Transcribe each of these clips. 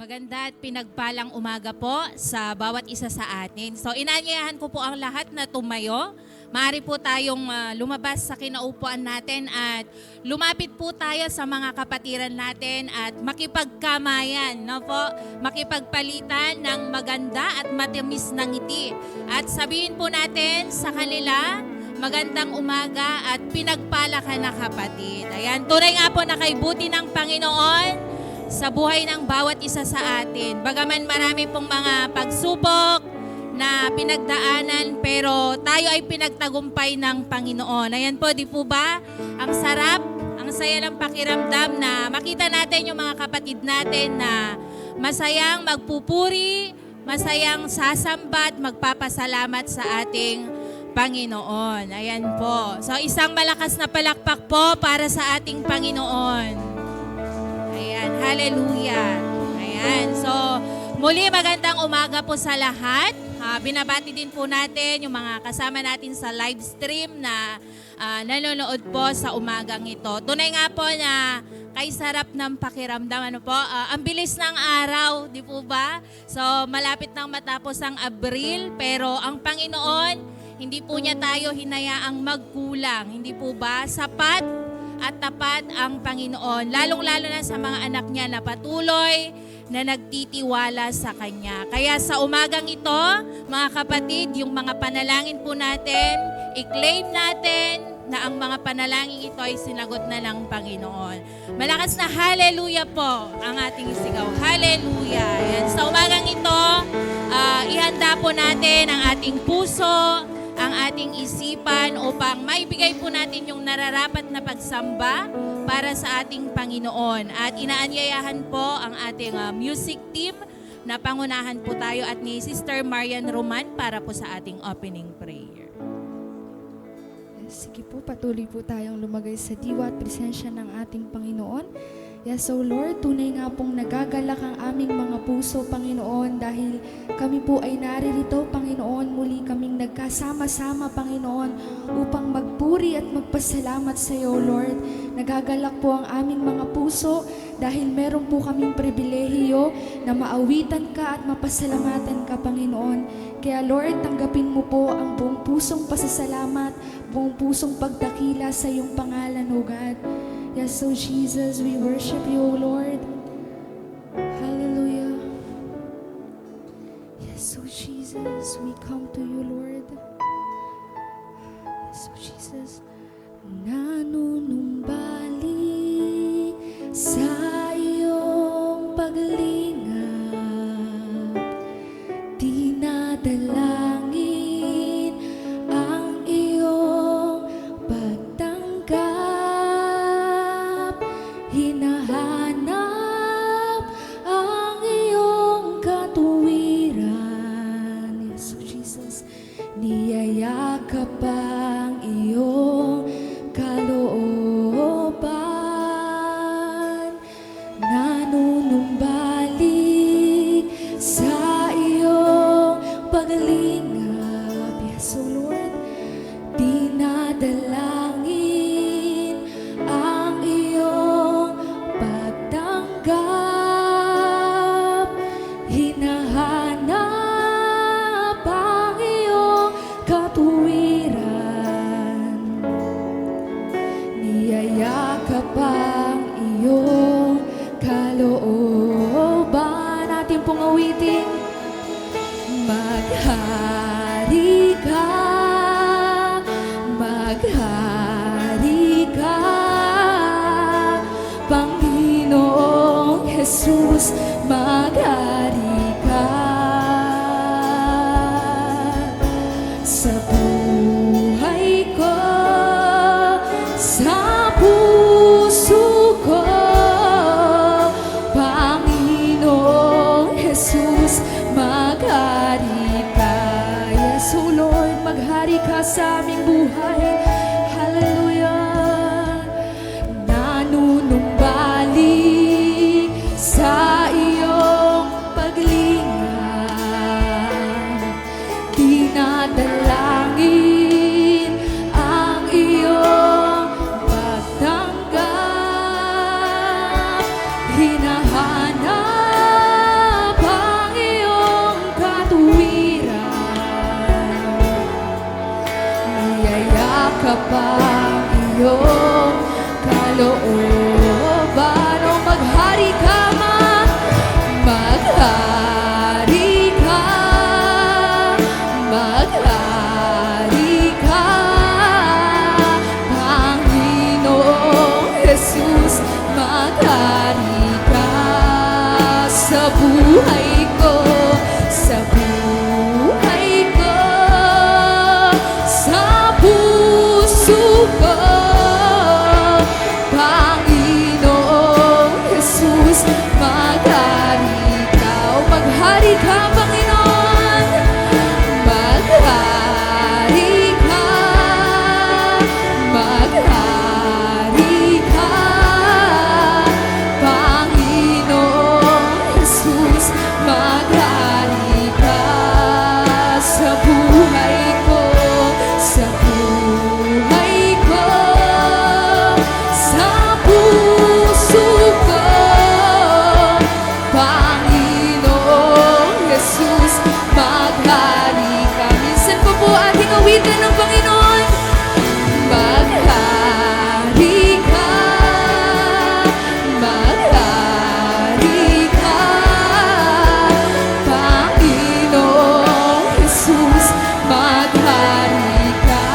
Maganda at pinagpalang umaga po sa bawat isa sa atin. So inaanyayahan ko po ang lahat na tumayo. Maaari po tayong lumabas sa kinaupuan natin at lumapit po tayo sa mga kapatiran natin at makipagkamayan, no po? Makipagpalitan ng maganda at matamis na ngiti. At sabihin po natin sa kanila, magandang umaga at pinagpala ka na kapatid. Ayan, tunay nga po na kay buti ng Panginoon sa buhay ng bawat isa sa atin. Bagaman marami pong mga pagsubok na pinagdaanan, pero tayo ay pinagtagumpay ng Panginoon. Ayan po, di po ba? Ang sarap, ang saya ng pakiramdam na makita natin yung mga kapatid natin na masayang magpupuri, masayang sasamba at magpapasalamat sa ating Panginoon. Ayan po. So isang malakas na palakpak po para sa ating Panginoon. Ayan, hallelujah. Ayan, so muli magandang umaga po sa lahat. Binabati din po natin yung mga kasama natin sa live stream na nanonood po sa umagang ito. Tunay nga po na kay sarap ng pakiramdam. Ano po? Ang bilis ng araw, di po ba? So malapit nang matapos ang Abril, pero ang Panginoon, hindi po niya tayo hinayaang magkulang. Hindi po ba? Sapat at tapat ang Panginoon, lalong-lalo na sa mga anak niya na patuloy na nagtitiwala sa Kanya. Kaya sa umagang ito, mga kapatid, yung mga panalangin po natin, i-claim natin na ang mga panalangin ito ay sinagot na ng Panginoon. Malakas na hallelujah po ang ating isigaw. Hallelujah! Yan. Sa umagang ito, ihanda po natin ang ating puso, ang ating isipan upang maibigay po natin yung nararapat na pagsamba para sa ating Panginoon. At inaanyayahan po ang ating music team na pangunahan po tayo at ni Sister Marian Roman para po sa ating opening prayer. Sige po, patuloy po tayong lumagay sa diwa at presensya ng ating Panginoon. Yes, so Lord, tunay nga pong nagagalak ang aming mga puso, Panginoon, dahil kami po ay naririto, Panginoon, muli kaming nagkasama-sama, Panginoon, upang magpuri at magpasalamat sa iyo, Lord. Nagagalak po ang aming mga puso dahil meron po kaming pribilehiyo na maawitan ka at mapasalamatan ka, Panginoon. Kaya Lord, tanggapin mo po ang buong pusong pasasalamat, buong pusong pagdakila sa iyong pangalan, O God. Yes, so Jesus, we worship you, O Lord. Hallelujah. Yes, so Jesus, we come to you, Lord. Yes, so Jesus, nanunumbalik sa iyong paglingap, dinadalangin ang iyong pagtanggap, hinahanap ang iyong katuwiran. Yes, Jesus, niyayakap ang iyong kalooban, nanunumbalik sa iyong paglingap. Yes, O Lord, dinadalangin ang iyong pagtanggap, hinahanap ang iyong katuwiran, niyayakap ang iyong kalooban. Natin pong awitin. Maghari ka, maghari ka, Panginoong Jesus, maghari ka sa buhay ko, sa puso ko, Panginoong Jesus, maghari ka. Yes, O Lord, maghari ka sa aming buhay. Hallelujah. Nanunumbalik sa iyong paglingap, dinadalangin ang iyong pagtanggap, 'Hinahanap iyong kalooban. O maghari ka man, maghari ka, maghari ka, Panginoong Jesus, maghari ka sa buhay ko, sa buhay ko, sa puso ko, Panginoong Jesus, maghari ka. O maghari ka, Panginoon, maghari ka, maghari ka, Panginoong Jesus, maghari ka sa buhay ko, sa buhay ko, sa puso ko, Panginoong Jesus, maghari ka. Minsan po po ating awitin ng Panginoon. Maghari ka, maghari ka, Panginoong Jesus, maghari ka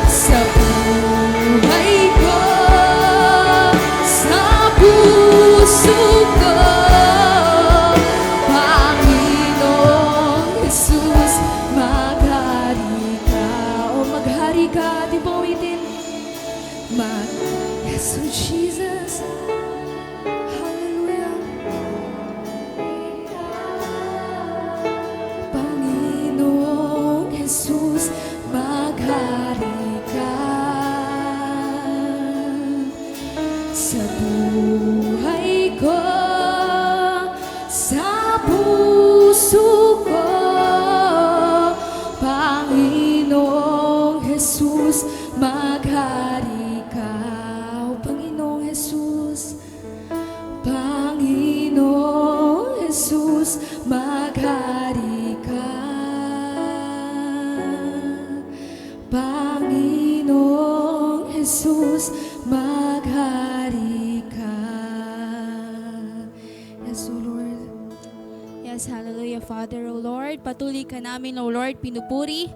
sa buhay ko, sa puso ko, Panginoong Jesus, maghari ka. O maghari ka, di ba ulitin? Yes, oh Jesus, hallelujah. Panginoong Jesus, maghari ka sa buhay ko, sa puso ko, Panginoong Jesus, maghari ka. O Panginoong Jesus, Panginoong Jesus, maghari ka. Panginoong Jesus, maghari ka. Yes, O Lord. Yes, hallelujah, Father, O Lord. Patuloy ka namin, O Lord, pinupuri,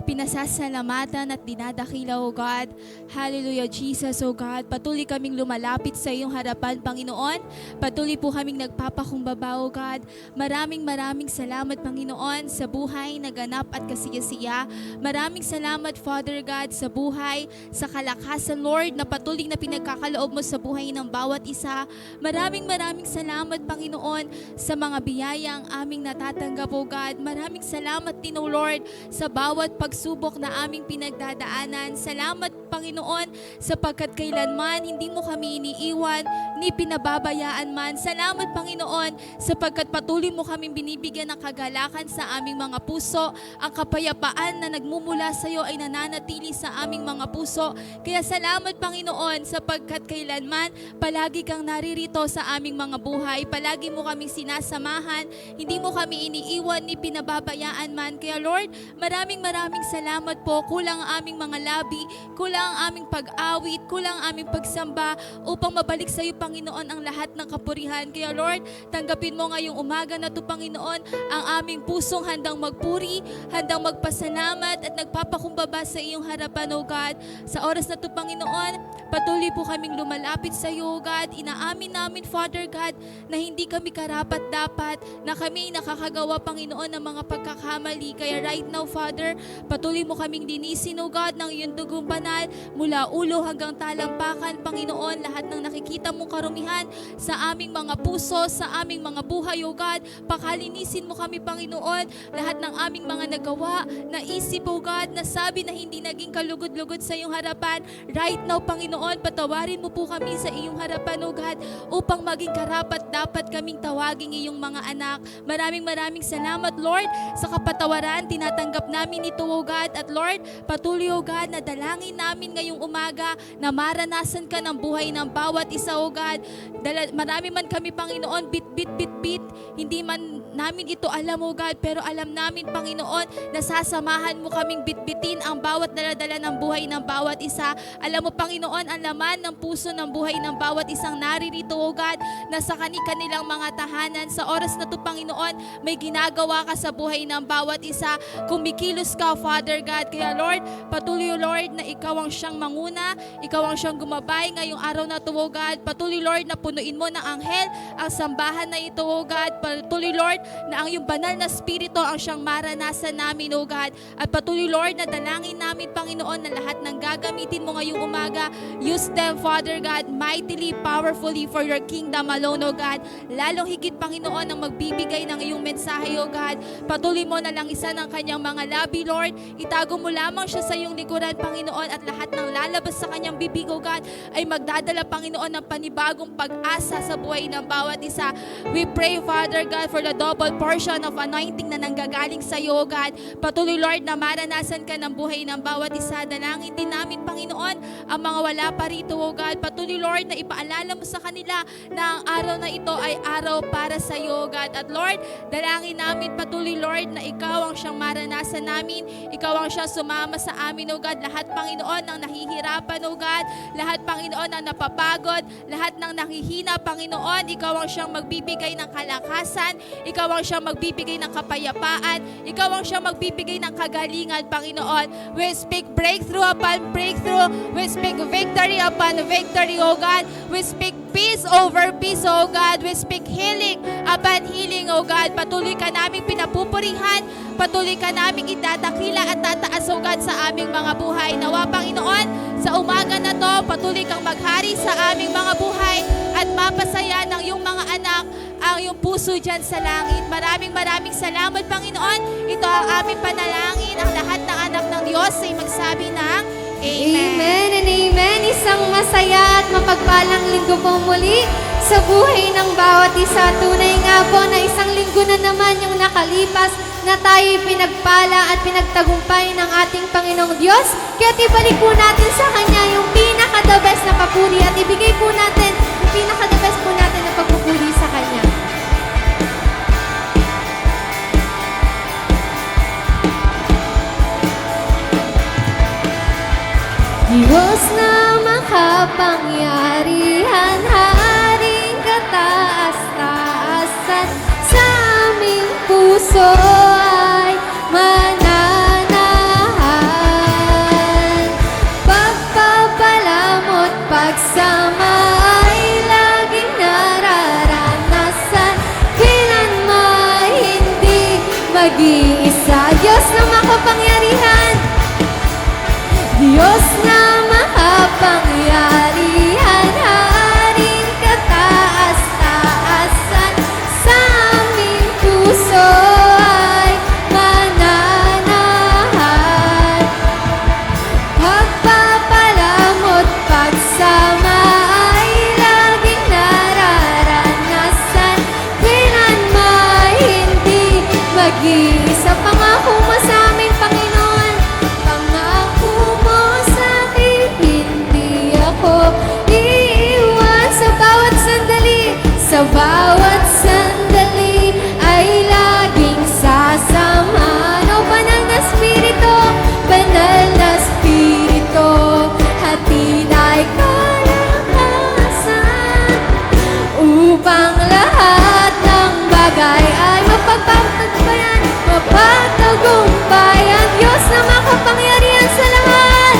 pinasasalamatan at dinadakila, O God. Hallelujah, Jesus, O God. Patuloy kaming lumalapit sa iyong harapan, Panginoon. Patuloy po kaming nagpapakumbaba, O God. Maraming salamat, Panginoon, sa buhay na ganap at kasiyasiya. Maraming salamat, Father God, sa buhay, sa kalakasan, Lord, na patuloy na pinagkakaloob mo sa buhay ng bawat isa. Maraming salamat, Panginoon, sa mga biyayang aming natatanggap, O God. Maraming salamat din, O Lord, sa bawat pagsubok na aming pinagdadaanan. Salamat, Panginoon, sapagkat kailanman hindi mo kami iniiwan ni pinababayaan man. Salamat, Panginoon, sapagkat patuloy mo kaming binibigyan ng kagalakan sa aming mga puso. Ang kapayapaan na nagmumula sa iyo ay nananatili sa aming mga puso. Kaya salamat, Panginoon, sapagkat kailanman palagi kang naririto sa aming mga buhay. Palagi mo kaming sinasamahan. Hindi mo kami iniiwan ni pinababayaan man. Kaya Lord, maraming salamat po. Kulang ang aming mga labi, kulang ang aming pag-awit, kulang ang aming pagsamba upang mabalik sa iyo, Panginoon, ang lahat ng kapurihan. Kaya Lord, tanggapin mo ngayong umaga na to, Panginoon, ang aming pusong handang magpuri, handang magpasalamat at nagpapakumbaba sa iyong harapan, O God. Sa oras na to, Panginoon, patuloy po kaming lumalapit sa iyo, O God. Inaamin namin, Father God, na hindi kami karapat-dapat, na kami nakakagawa, Panginoon, ng mga pagkakamali. Kaya right now, Father, patuloy mo kaming linisin, O God, ng iyong dugong banal, mula ulo hanggang talampakan, Panginoon, lahat ng nakikita mong karumihan sa aming mga puso, sa aming mga buhay, O God. Pakalinisin mo kami, Panginoon, lahat ng aming mga nagawa, na isip, O God, na sabi na hindi naging kalugod-lugod sa iyong harapan. Right now, Panginoon, patawarin mo po kami sa iyong harapan, O God, upang maging karapat-dapat kaming tawaging iyong mga anak. Maraming salamat, Lord, sa kapatawaran. Tinatanggap namin ito, O God. At Lord, patuloy, O God, na dalangin namin ngayong umaga na maranasan ka ng buhay ng bawat isa, O God. Marami man kami, Panginoon, bit. Hindi man namin ito alam, O God, pero alam namin, Panginoon, na sasamahan mo kaming bit gamitin ang bawat daladala ng buhay ng bawat isa. Alam mo, Panginoon, ang laman ng puso ng buhay ng bawat isang naririto, O God, na sa kanilang mga tahanan. Sa oras na to, Panginoon, may ginagawa ka sa buhay ng bawat isa. Kumikilos ka, Father God. Kaya Lord, patuloy, Lord, na ikaw ang siyang manguna, ikaw ang siyang gumabay ngayong araw na to, O God. Patuloy, Lord, na punuin mo ng anghel ang sambahan na ito, O God. Patuloy, Lord, na ang iyong banal na spirito ang siyang maranasan namin, O God. At patuloy, Lord, na dalangin namin, Panginoon, na lahat ng gagamitin mo ngayong umaga, use them, Father God, mightily, powerfully for your kingdom alone, O God. Lalong higit, Panginoon, ang magbibigay ng iyong mensahe, O God. Patuloy mo na lang isa ng kanyang mga labi, Lord. Itago mo lamang siya sa iyong likuran, Panginoon, at lahat ng lalabas sa kanyang bibig, O God, ay magdadala, Panginoon, ng panibagong pag-asa sa buhay ng bawat isa. We pray, Father God, for the double portion of anointing na nanggagaling sa iyo, O God. Patuloy, Lord, na maranasan ka ng buhay ng bawat isa. Dalangin din namin, Panginoon, ang mga wala pa rito, O God. Patuloy, Lord, na ipaalala mo sa kanila na ang araw na ito ay araw para sa iyo, O God. At Lord, dalangin namin patuloy, Lord, na ikaw ang siyang maranasan namin. Ikaw ang siyang sumama sa amin, O God. Lahat, Panginoon, ng nahihirapan, O God. Lahat, Panginoon, ng napapagod. Lahat ng nangihina, Panginoon. Ikaw ang siyang magbibigay ng kalakasan. Ikaw ang siyang magbibigay ng kapayapaan. Ikaw ang siyang magbibigay ng kagalingan, Panginoon. We speak breakthrough upon breakthrough. We speak victory upon victory, O God. We speak peace over peace, O God. We speak healing upon healing, O God. Patuloy ka naming pinapupurihan. Patuloy ka naming itatakila at tataas, O God, sa aming mga buhay. Nawa, Panginoon, sa umaga na to, patuloy kang maghari sa aming mga buhay at mapasaya ng iyong mga anak ang iyong puso dyan sa langit. Maraming salamat, Panginoon. Ito ang aming panalangin. Ang lahat ng anak ng Diyos ay magsabi ng Amen. Amen and amen. Isang masaya at mapagpalang linggo po muli sa buhay ng bawat isa. Tunay nga po na isang linggo na naman yung nakalipas na tayo'y pinagpala at pinagtagumpay ng ating Panginoong Diyos. Kaya't ibalik po natin sa Kanya yung pinaka-the best na papuri at ibigay po natin yung pinaka-the best po natin na pagpupuri sa Kanya. Diyos na makapangyarihan, Haring kataas-taasan, sa aming puso ay mananahan. Pagpapalamot, pagsama ay laging nararanasan, kailanman hindi mag-iisa. Diyos na makapangyarihan, Diyos na makapangyarihan, Haring kataas-taasan, sa aming puso ay mananahan. Pagpapalamot, pagsama ay laging nararanasan, kailanman hindi mag-iisa. Pangako mo sa amin, Panginoon, pangako mo sa akin, hindi ako iiwan sa bawat sandali. Sa bawat sandali ay laging sasamahan. O banal na Espiritu, banal na Espiritu, hatid ay kalakasan upang lahat ng bagay ay mapagpapagpayan, mapagtagumpayan. Diyos na makapangyarihan sa lahat,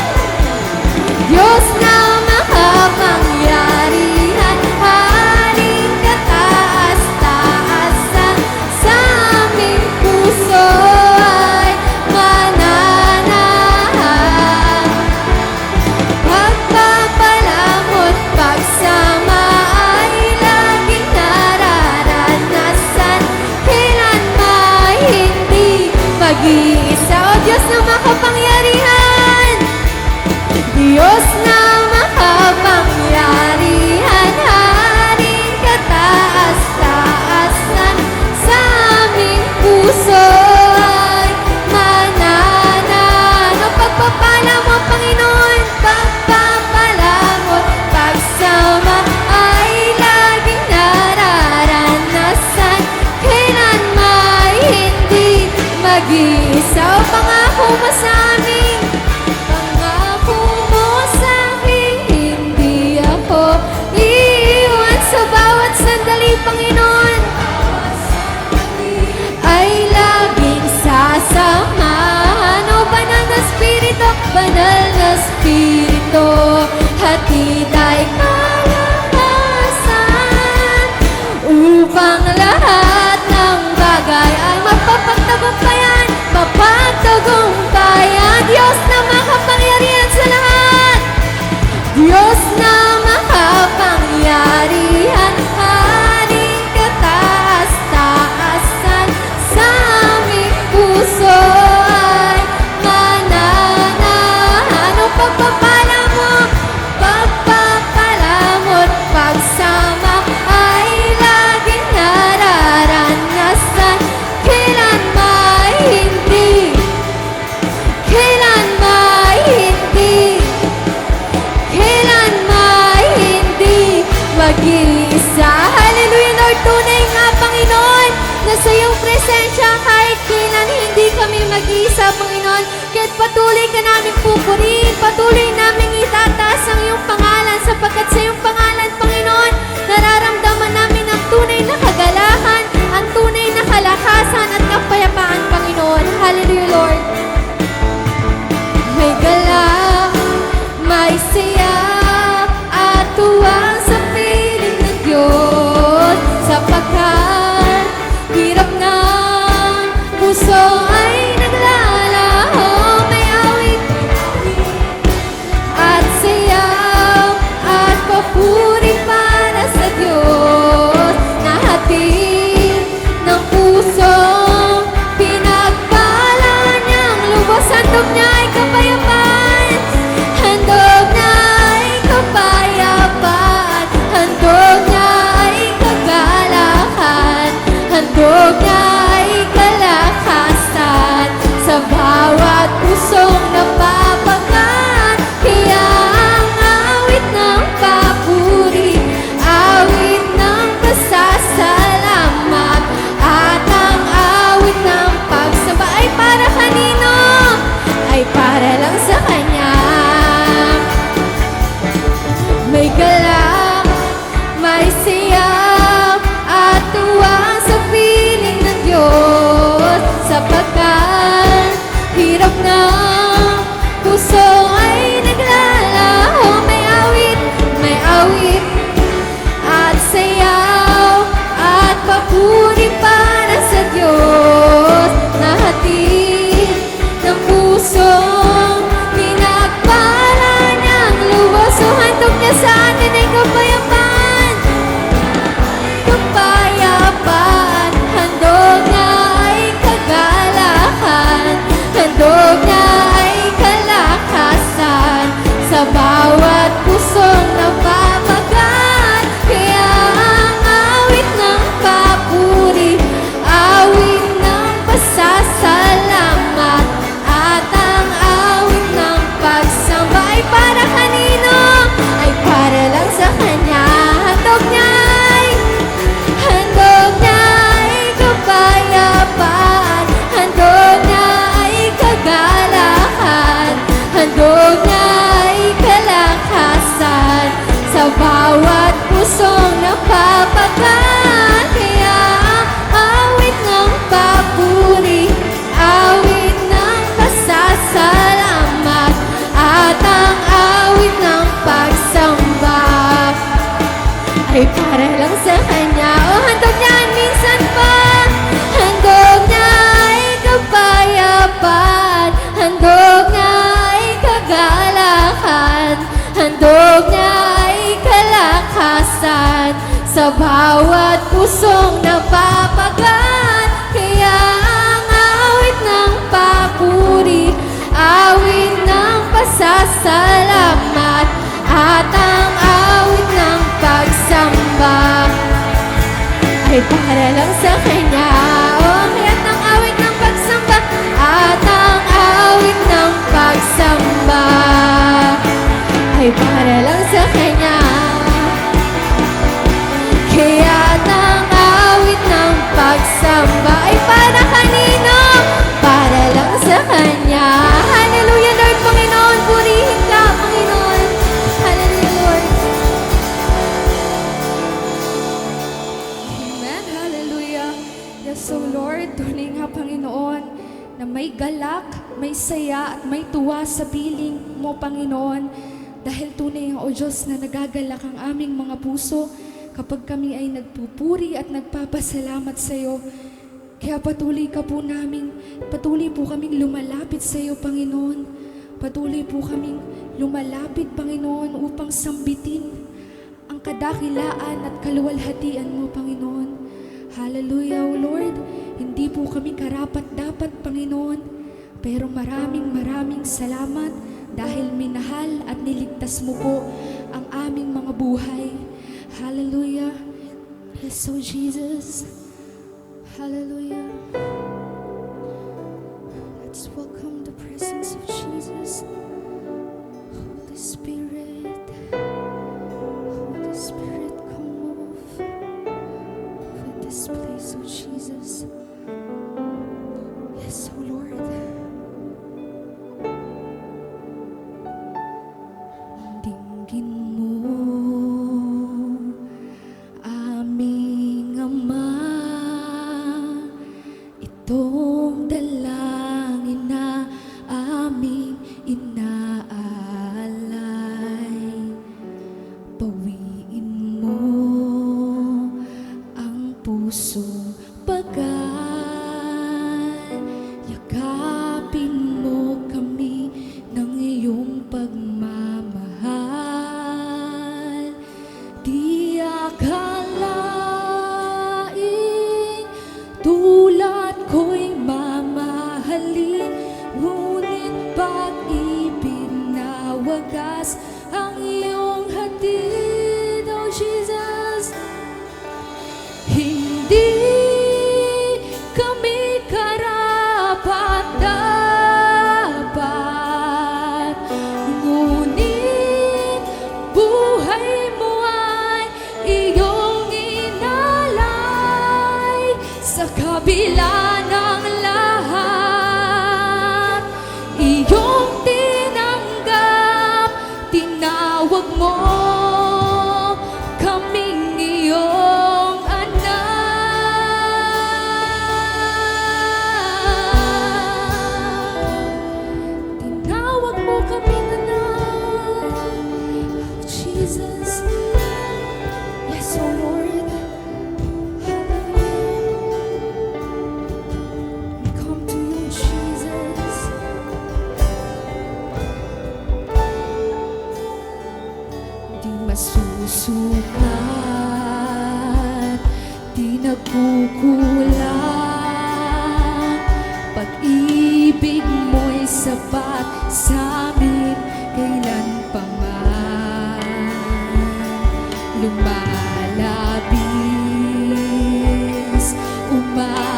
Diyos na makapangyarihan, Haring kataas-taasan, sa aming puso ay mananahan. Pagpapalamot, pagsama ay laging nararanasan, nag-iisa. Hallelujah, Lord. Tunay nga, Panginoon, na sa iyong presensya kahit kailan hindi kami mag-iisa, Panginoon. Kahit patuloy ka namin pupurihin, patuloy namin itataas ang iyong pangalan sapagkat sa iyong pangalan, Panginoon, nararamdaman namin ang tunay na kagalakan, ang tunay na kalakasan at kapayapaan, Panginoon. Hallelujah, Lord. May galak, may saya, at tuwang sa piling ng Diyos sapagkat hirap ng puso ay naglalaho. May awit at sayaw at papuri para sa Diyos na hatid ng puso. Pinagpala niyang lubos, handog niya ay kapayapaan, handog niya ay kapayapaan, handog niya ay kagalakan, handog niya ay kalakasan sa bawat pusong napapakan. Kaya ang awit ng papuri, awit ng pasasalamat, at ang awit ng pagsamba ay para kanino? Ay para lang sa Kanya. May galak, may siyaw, at tuwang sa piling ng Diyos sapagkat hirap ng puso ay naglalaho. May awit at sayaw at papuri para sa Diyos na hatid ng pusong pinagpala niyang lubos. So handog niya sa atin ay kapayapaan, kapayapaan, handog niya ay kagalakan, handog niya ay kalakasan sa bawat pusong napapagat. Kaya ang awit ng papuri, awit ng pasasalamat, at ang awit ng pagsamba ay para kanino? Ay para lang sa Kanya. Handog niya ay kapayapaan, handog niya ay kagalakan, handog niya ay kalakasan sa bawat pusong napapagat. Kaya ang awit ng papuri, awit ng pasasalamat, at ang awit ng pagsamba ay para lang sa Kanya. O handog niya minsan pa, handog niya ay kapayapaan, handog niya ay kagalakan, handog niya ay kalakasan sa bawat pusong napapagat. Kaya ang awit ng papuri, awit ng pasasalamat, at ang awit ng pagsamba ay para lang sa Kanya. O kaya't ang awit ng pagsamba at ang awit ng pagsamba ay para lang sa Kanya. Kaya't ang awit ng pagsamba ay para kanino? Para lang sa Kanya. Hallelujah, Lord. Panginoon, purihin ka, Panginoon. Hallelujah, Lord. Amen. Hallelujah. Yes, so Lord, tunay nga, Panginoon, na may galak, may saya, at may tuwa sa piling mo, Panginoon. Dahil tunay nga, O Diyos, na nagagalak ang aming mga puso kapag kami ay nagpupuri at nagpapasalamat sa iyo. Kaya patuloy po kaming lumalapit sa iyo, Panginoon. Patuloy po kaming lumalapit, Panginoon, upang sambitin ang kadakilaan at kaluwalhatian mo, Panginoon. Hallelujah, O Lord. Hindi po kami karapat-dapat, Panginoon, pero maraming salamat dahil minahal at niligtas mo po ang aming mga buhay. Hallelujah. Yes, so Jesus. Hallelujah. Let's welcome the presence of Jesus. Holy Spirit. Holy Spirit, come on. this place, oh Jesus. Yes, oh Lord. Dinggin mo, aming Ama, itong dalangin na aming inaalay. Pawiin mo ang pusong pagal. Yakapin mo kami ng iyong pagmamahal. Di akalain tulad ko'y mamahalin, ngunit pag-ibig na wagas ang iyong hatid, oh Jesus. Hindi kami karapat-dapat, ngunit buhay mo ay iyong inalay. Sa kabila ng lahat, iyong tinanggap, tinawag mo kaming iyong anak. Tinawag mo kaming anak, Jesus. Yes, oh Lord. We come to you, Jesus. Di masusukat, di nagkukulang. Pag-ibig mo'y sapat sa amin kailan pa man. Lumalabis, umaapaw,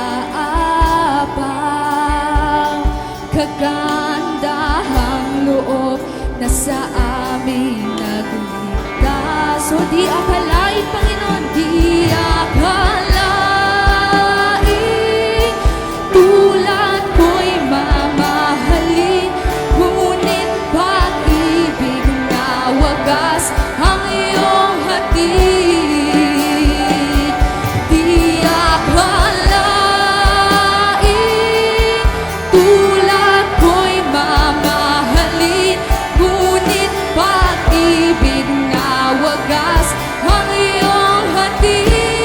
kagandahang loob na sa amin nagligtas. So di akalain, Panginoon, di akalain tulad ko'y mamahalin, ngunit pag-ibig na wagas ang iyong hatid. Di akalain tulad ko'y mamahalin, ngunit pag-ibig na wagas ang iyong hatid.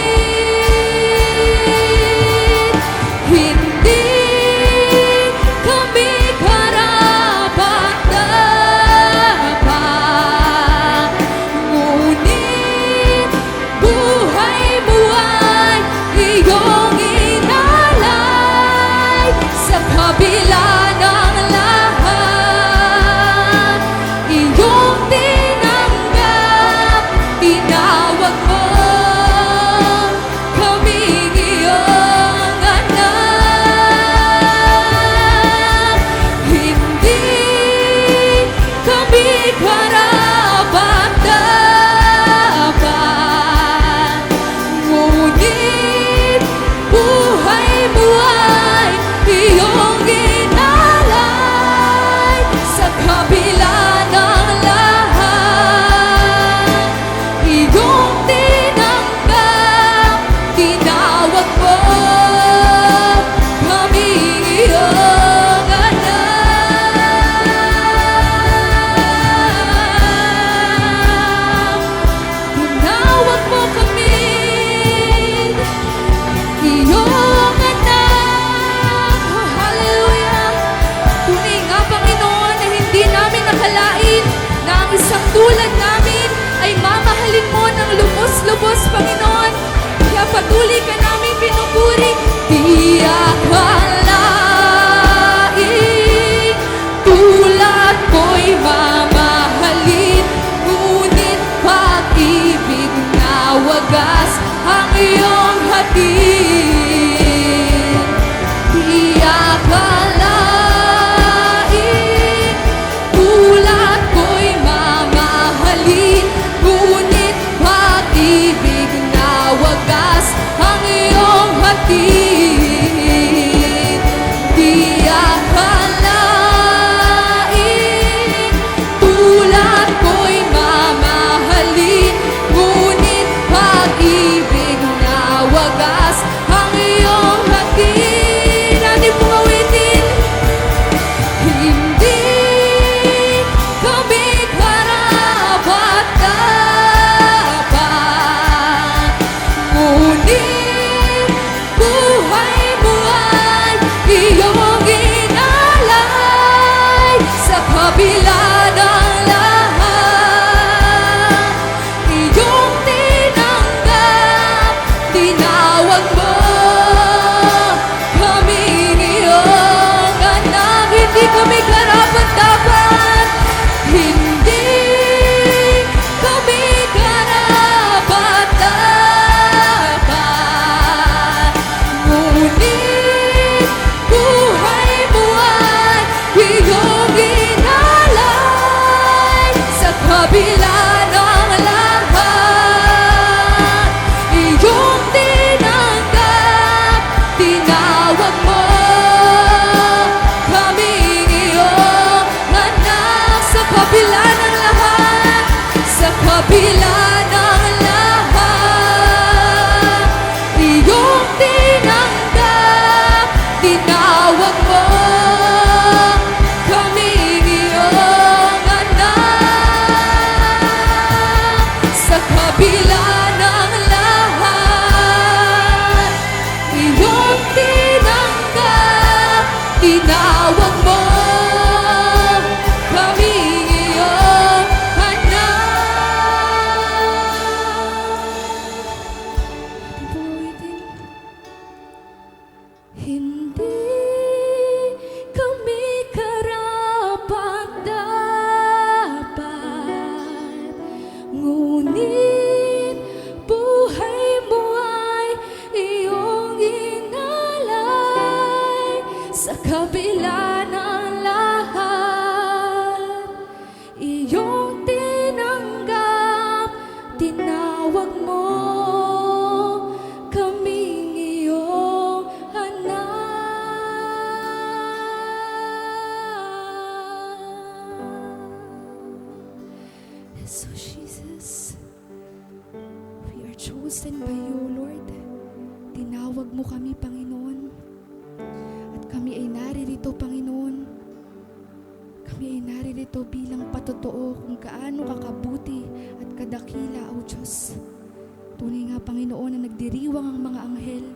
tinatawag mo kami, Panginoon. At kami ay naririto, Panginoon. Kami ay naririto bilang patotoo kung gaano kakabuti at kadakila, O Diyos. Tunay nga, Panginoon, na nagdiriwang ang mga anghel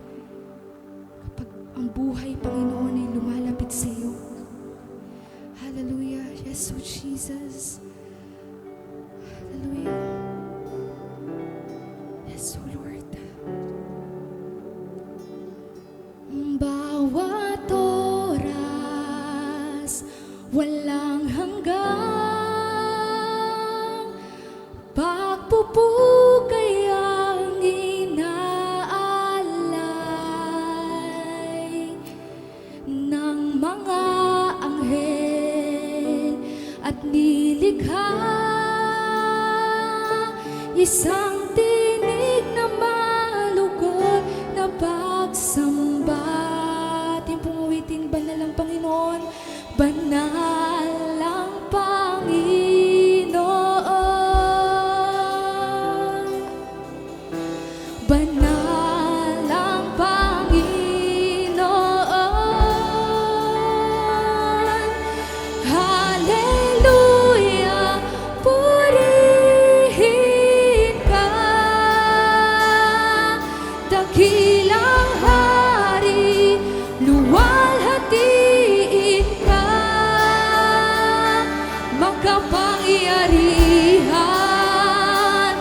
kapag ang buhay, Panginoon, ay lumalapit sa iyo. Hallelujah. Yes, O Jesus. Hallelujah. Yes, O Lord. Bawat oras, walang hanggang pagpupugay ang inaalay ng mga anghel at nilikha. Isang tinig na malugod na pagsamba. Ating pungawitin, banal ang Panginoon, banal ang Panginoon, banal ang Panginoon. Hallelujah, purihin ka, dakilang hari, luwalhatiin ka, makapangyarihan,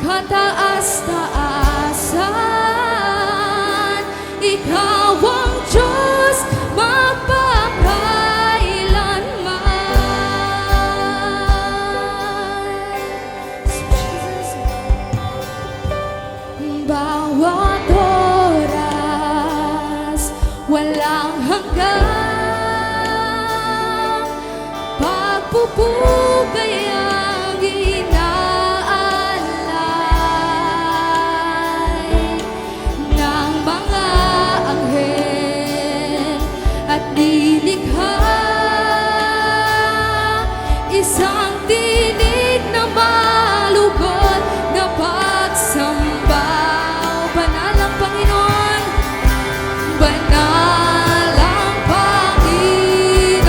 kataas-taasan, ikaw ang Diyos magpakailanman. Jesus. Bawat oras, walang hanggang pagpupugay ang inaalay ng mga anghel at nilikha. Isang tinig na malugod na pagsamba. Banal ang Panginoon, banal ang Panginoon.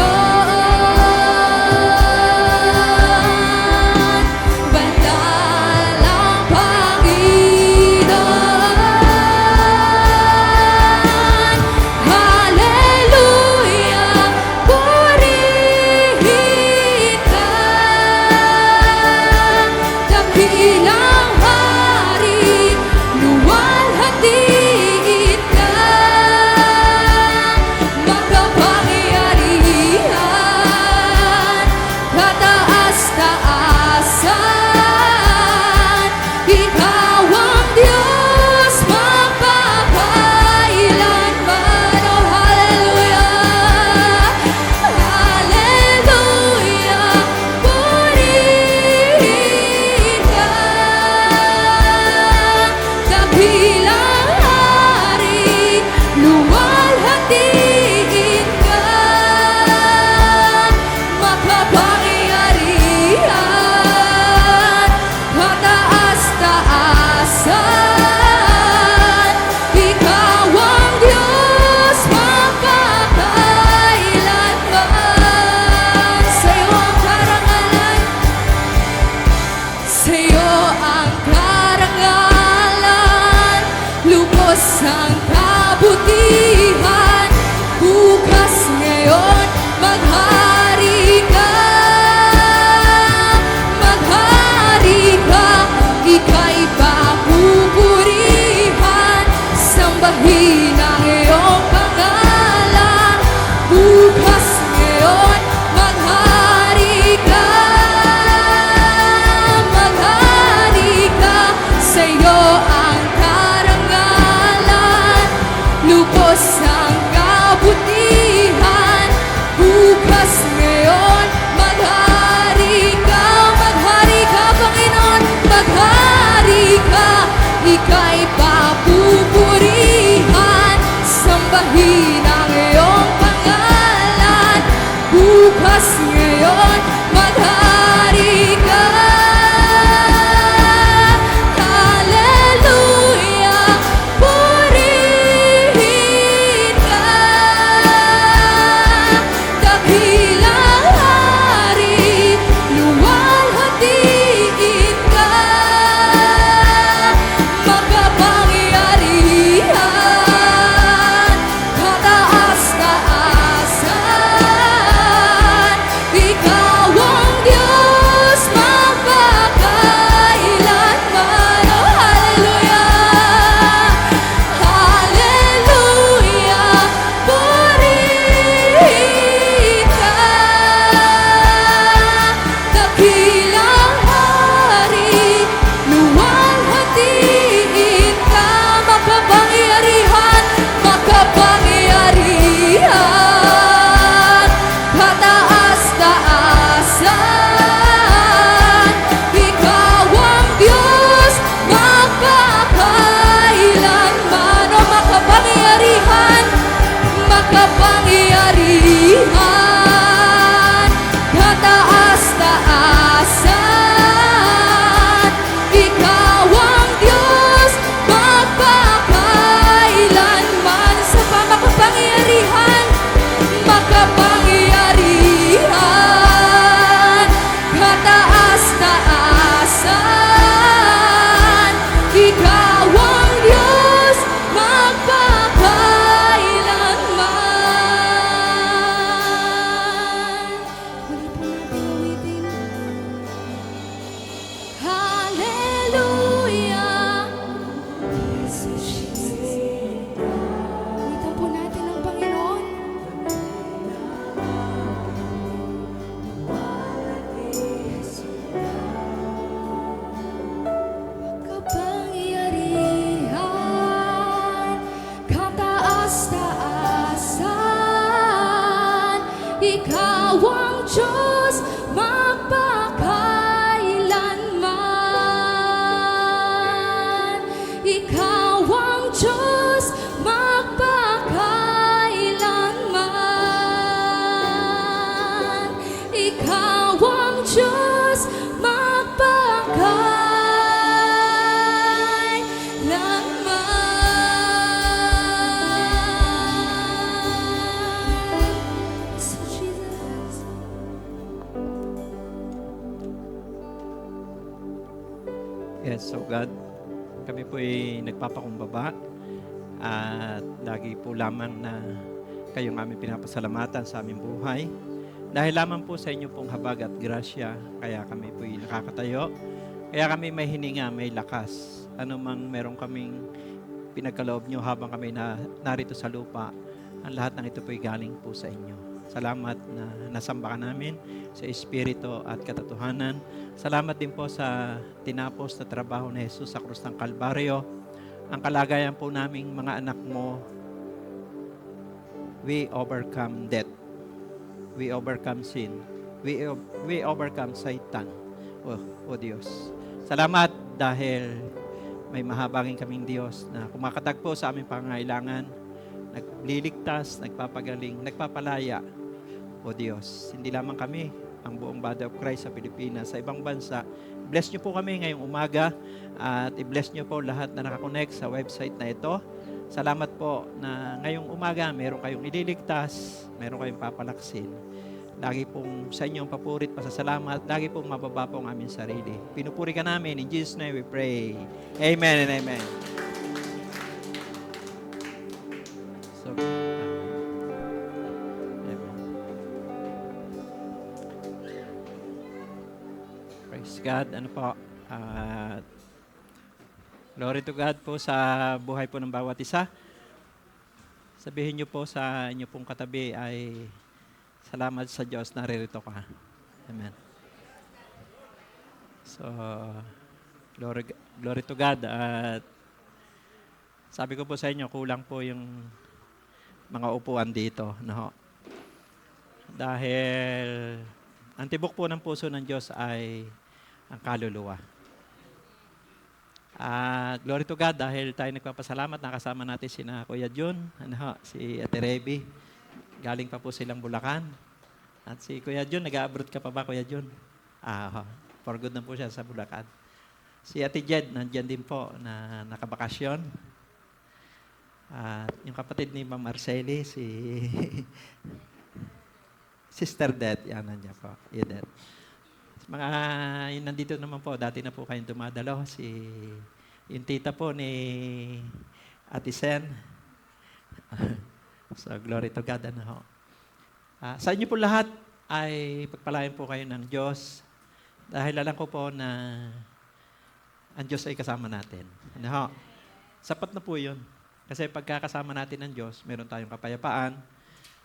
So God, kami po ay nagpapakumbaba at lagi po lamang na kayong aming pinapasalamatan sa aming buhay. Dahil lamang po sa inyo pong habag at grasya, kaya kami po ay nakakatayo. Kaya kami may hininga, may lakas. Ano mang meron kaming pinagkaloob nyo habang kami narito sa lupa, ang lahat ng ito po ay galing po sa inyo. Salamat na nasamba ka namin sa Espiritu at katotohanan. Salamat din po sa tinapos na trabaho ni Jesus sa krus ng Kalbaryo. Ang kalagayan po naming mga anak mo, we overcome death. We overcome sin. We overcome Satan. O Diyos. Salamat dahil may mahabagin kaming Diyos na kumakatagpo sa aming pangangailangan, nagliligtas, nagpapagaling, nagpapalaya. O Diyos, hindi lamang kami, ang buong body of Christ sa Pilipinas, sa ibang bansa. Bless niyo po kami ngayong umaga at i-bless niyo po lahat na nakakonect sa website na ito. Salamat po na ngayong umaga meron kayong ililigtas, meron kayong papalaksin. Lagi pong sa inyong papurit, pasasalamat, lagi pong mababa po ang aming sarili. Pinupuri ka namin. In Jesus' name we pray. Amen and amen. So, praise God. Ano po? Glory to God po sa buhay po ng bawat isa. Sabihin niyo po sa inyo pong katabi ay salamat sa Diyos, naririto ka. Amen. So, glory to God. At sabi ko po sa inyo, kulang po yung mga upuan dito. No? Dahil ang tibok po ng puso ng Diyos ay ang kaluluwa. Glory to God dahil tayo nagpapasalamat, nakasama natin si Kuya Jun, si Ate Reby. Galing pa po silang Bulacan. At si Kuya Jun, nag-abroad ka pa ba, Kuya Jun? For good na po siya sa Bulacan. Si Ate Jed, nandyan din po na nakabakasyon. At yung kapatid ni Ma'am Arceli, si Sister Det, yan nandiyan po. Yedet. Mga yun nandito naman po, dati na po kayong dumadalo. Yung tita po ni Ate Sen. So, glory to God. Sa inyo po lahat ay pagpalain po kayo ng Diyos dahil alam ko po na ang Diyos ay kasama natin. Sapat na po yun. Kasi pagkakasama natin ng Diyos, meron tayong kapayapaan,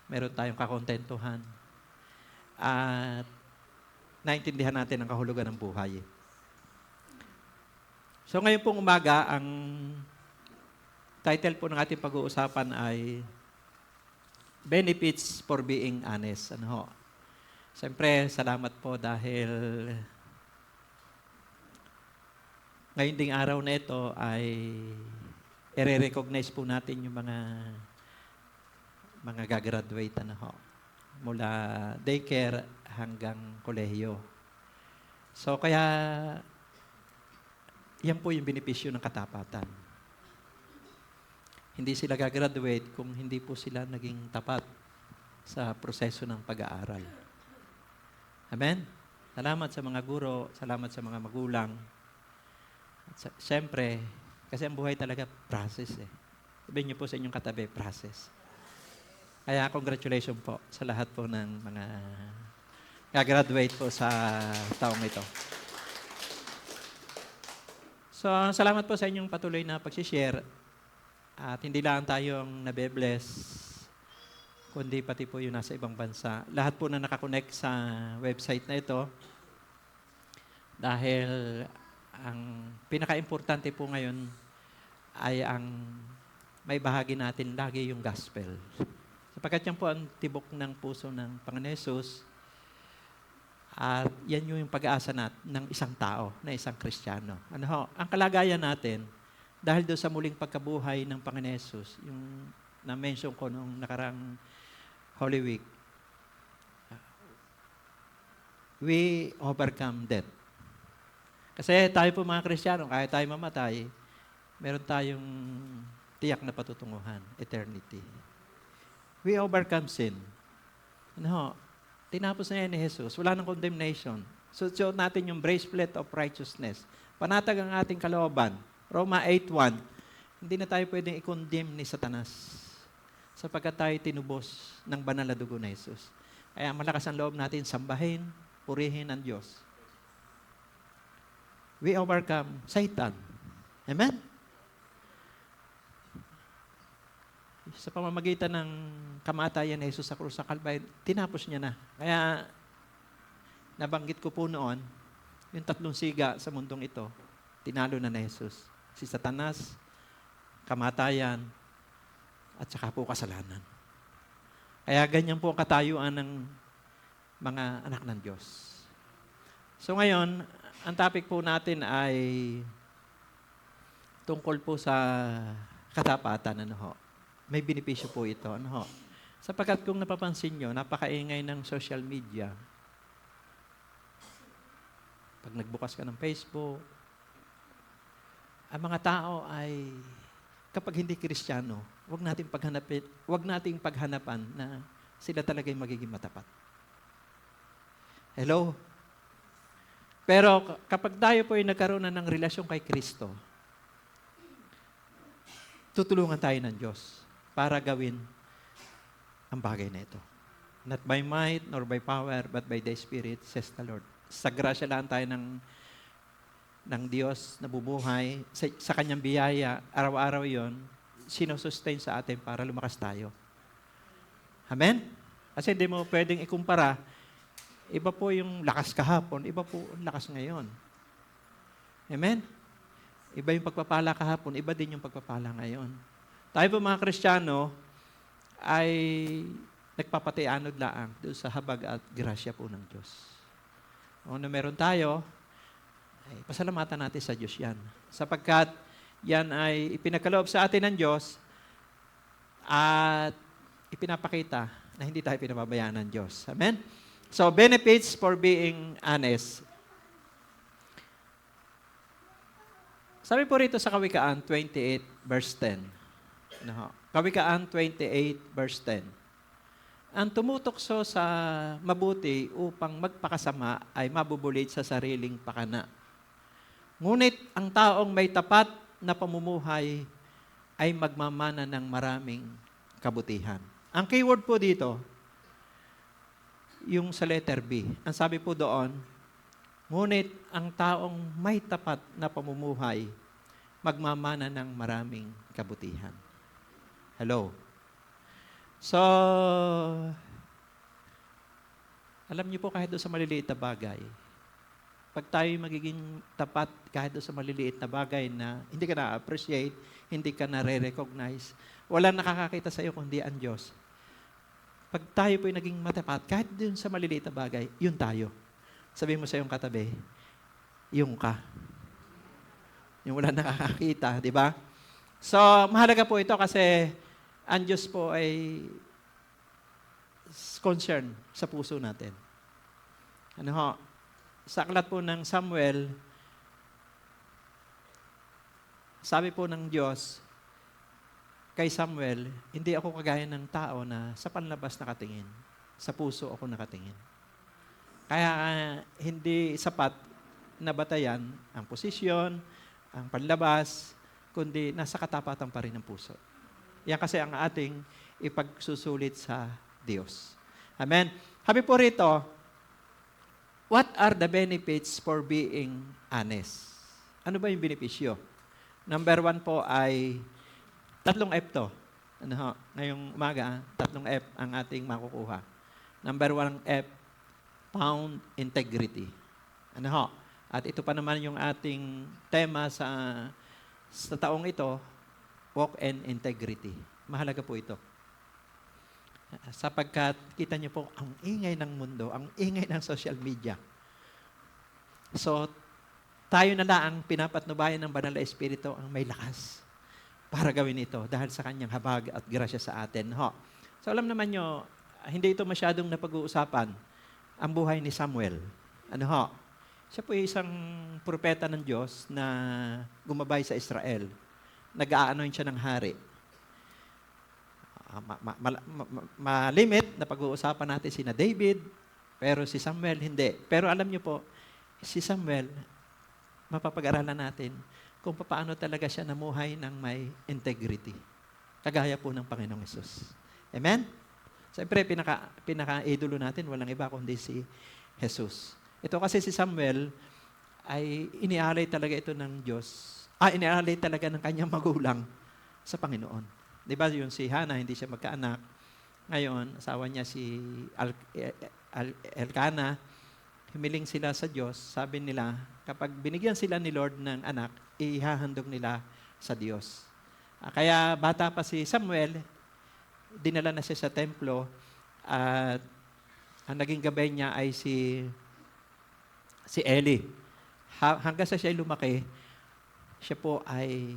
meron tayong kakontentuhan, at naintindihan natin ang kahulugan ng buhay. So ngayon pong umaga, ang title po ng ating pag-uusapan ay Benefits for Being Honest. Siyempre, salamat po dahil ngayon ding araw na ito ay i-recognize po natin yung mga gagraduate mula daycare hanggang kolehiyo. So kaya yan po yung benepisyo ng katapatan. Hindi sila gagraduate kung hindi po sila naging tapat sa proseso ng pag-aaral. Amen? Salamat sa mga guro, salamat sa mga magulang. At siyempre, kasi ang buhay talaga process Sabihin niyo po sa inyong katabi, process. Kaya congratulations po sa lahat po ng mga gagraduate po sa taong ito. So, salamat po sa inyong patuloy na pag-share. At hindi lang tayong nabe-bless, kundi pati po yung nasa ibang bansa. Lahat po na nakakonect sa website na ito, dahil ang pinaka-importante po ngayon ay ang may bahagi natin lagi yung gospel. Sapagkat yan po ang tibok ng puso ng Panginoon Hesus, at yan yung pag-aasa ng isang tao, na isang Kristiyano. Ang kalagayan natin, dahil doon sa muling pagkabuhay ng Panginoon Hesus, yung na-mention ko noong nakarang Holy Week, we overcome death. Kasi tayo po mga Kristiyano, kahit tayo mamatay, meron tayong tiyak na patutunguhan, eternity. We overcome sin. Tinapos na yan ni Jesus. Wala nang condemnation. So natin yung breastplate of righteousness. Panatag ang ating kalooban. Roma 8:1, hindi na tayo pwedeng i-condemn ni Satanas sapagkat tayo tinubos ng banal na dugo na Jesus. Kaya malakas ang loob natin sambahin, purihin ang Diyos. We overcome Satan. Amen? Sa pamamagitan ng kamatayan ni Jesus sa krus sa Kalbaryo, tinapos niya na. Kaya, nabanggit ko po noon, yung 3 siga sa mundong ito, tinalo na ni Jesus. Si Satanas, kamatayan, at saka po kasalanan. Kaya ganyan po ang katayuan ng mga anak ng Diyos. So ngayon, ang topic po natin ay tungkol po sa katapatan. Ano ho? May benepisyo po ito. Ano ho? Sapagkat kung napapansin nyo, napakaingay ng social media. Pag nagbukas ka ng Facebook, ang mga tao ay, kapag hindi Kristiyano, wag nating paghanapan na sila talaga yung magiging matapat. Hello? Pero kapag tayo po ay nagkaroon na ng relasyon kay Kristo, tutulungan tayo ng Diyos para gawin ang bagay na ito. Not by might nor by power, but by the Spirit, says the Lord. Sa grasya lang tayo ng Diyos na bubuhay, sa Kanyang biyaya, araw-araw yon, sinusustain sa atin para lumakas tayo. Amen? Kasi hindi mo pwedeng ikumpara, iba po yung lakas kahapon, iba po yung lakas ngayon. Amen? Iba yung pagpapala kahapon, iba din yung pagpapala ngayon. Tayo po mga Kristiyano ay nagpapatianod laang doon sa habag at grasya po ng Diyos. O na meron tayo, ay pasalamatan natin sa Diyos yan. Sapagkat yan ay ipinagkaloob sa atin ng Diyos at ipinapakita na hindi tayo pinababayaan ng Diyos. Amen? So, benefits for being honest. Sabi po rito sa Kawikaan 28 verse 10. Ano, Kawikaan 28 verse 10. Ang tumutokso sa mabuti upang magpakasama ay mabubulit sa sariling pakana. Ngunit ang taong may tapat na pamumuhay ay magmamana ng maraming kabutihan. Ang keyword po dito, yung sa letter B. Ang sabi po doon, ngunit ang taong may tapat na pamumuhay magmamana ng maraming kabutihan. Hello? So, alam niyo po kahit doon sa maliliit na bagay, pag tayo magiging tapat kahit doon sa maliliit na bagay na hindi ka na-appreciate, hindi ka na-recognize, walang nakakakita sa iyo kundi ang Diyos. Pag tayo po naging matapat, kahit doon sa maliliit na bagay, yun tayo. Sabihin mo sa iyong katabi, yung ka. Yung wala nakakakita, di ba? So, mahalaga po ito kasi ang Diyos po ay concern sa puso natin. Ano ho? Sa aklat po ng Samuel, sabi po ng Diyos kay Samuel, hindi ako kagaya ng tao na sa panlabas nakatingin. Sa puso ako nakatingin. Kaya hindi sapat na batayan ang posisyon, ang panlabas, kundi nasa katapatan pa rin ng puso. Yan kasi ang ating ipagsusulit sa Diyos. Amen? Sabi po rito, what are the benefits for being honest? Ano ba yung benepisyo? Number 1 po ay 3 F to. Ano ho? Ngayong umaga, 3 F ang ating makukuha. Number 1 F, found integrity. Ano ho? At ito pa naman yung ating tema sa taong ito, walk in integrity. Mahalaga po ito. Sapagkat kita niyo po ang ingay ng mundo, ang ingay ng social media. So, tayo na lang ang pinapatnubayan ng Banal na Espiritu ang may lakas para gawin ito dahil sa kanyang habag at grasya sa atin. Ho. So, alam naman nyo, hindi ito masyadong napag-uusapan ang buhay ni Samuel. Ano ho? Siya po isang propeta ng Diyos na gumabay sa Israel. Nag-aanoin siya ng hari. Malimit na pag-uusapan natin sina David, pero si Samuel hindi. Pero alam niyo po, si Samuel, mapapag-aralan natin kung paano talaga siya namuhay ng may integrity. Kagaya po ng Panginoong Hesus. Amen? Siyempre, pinaka-idolo natin, walang iba kundi si Jesus. Ito kasi si Samuel, ay inialay talaga ito ng Diyos. Inialay talaga ng kanyang magulang sa Panginoon. Di ba yung si Hannah, hindi siya magkaanak. Ngayon, asawa niya si Elkanah, humiling sila sa Diyos. Sabi nila, kapag binigyan sila ni Lord ng anak, ihahandog nila sa Diyos. Kaya bata pa si Samuel, dinala na siya sa templo at ang naging gabay niya ay si Eli. Hanggang sa siya ay lumaki, siya po ay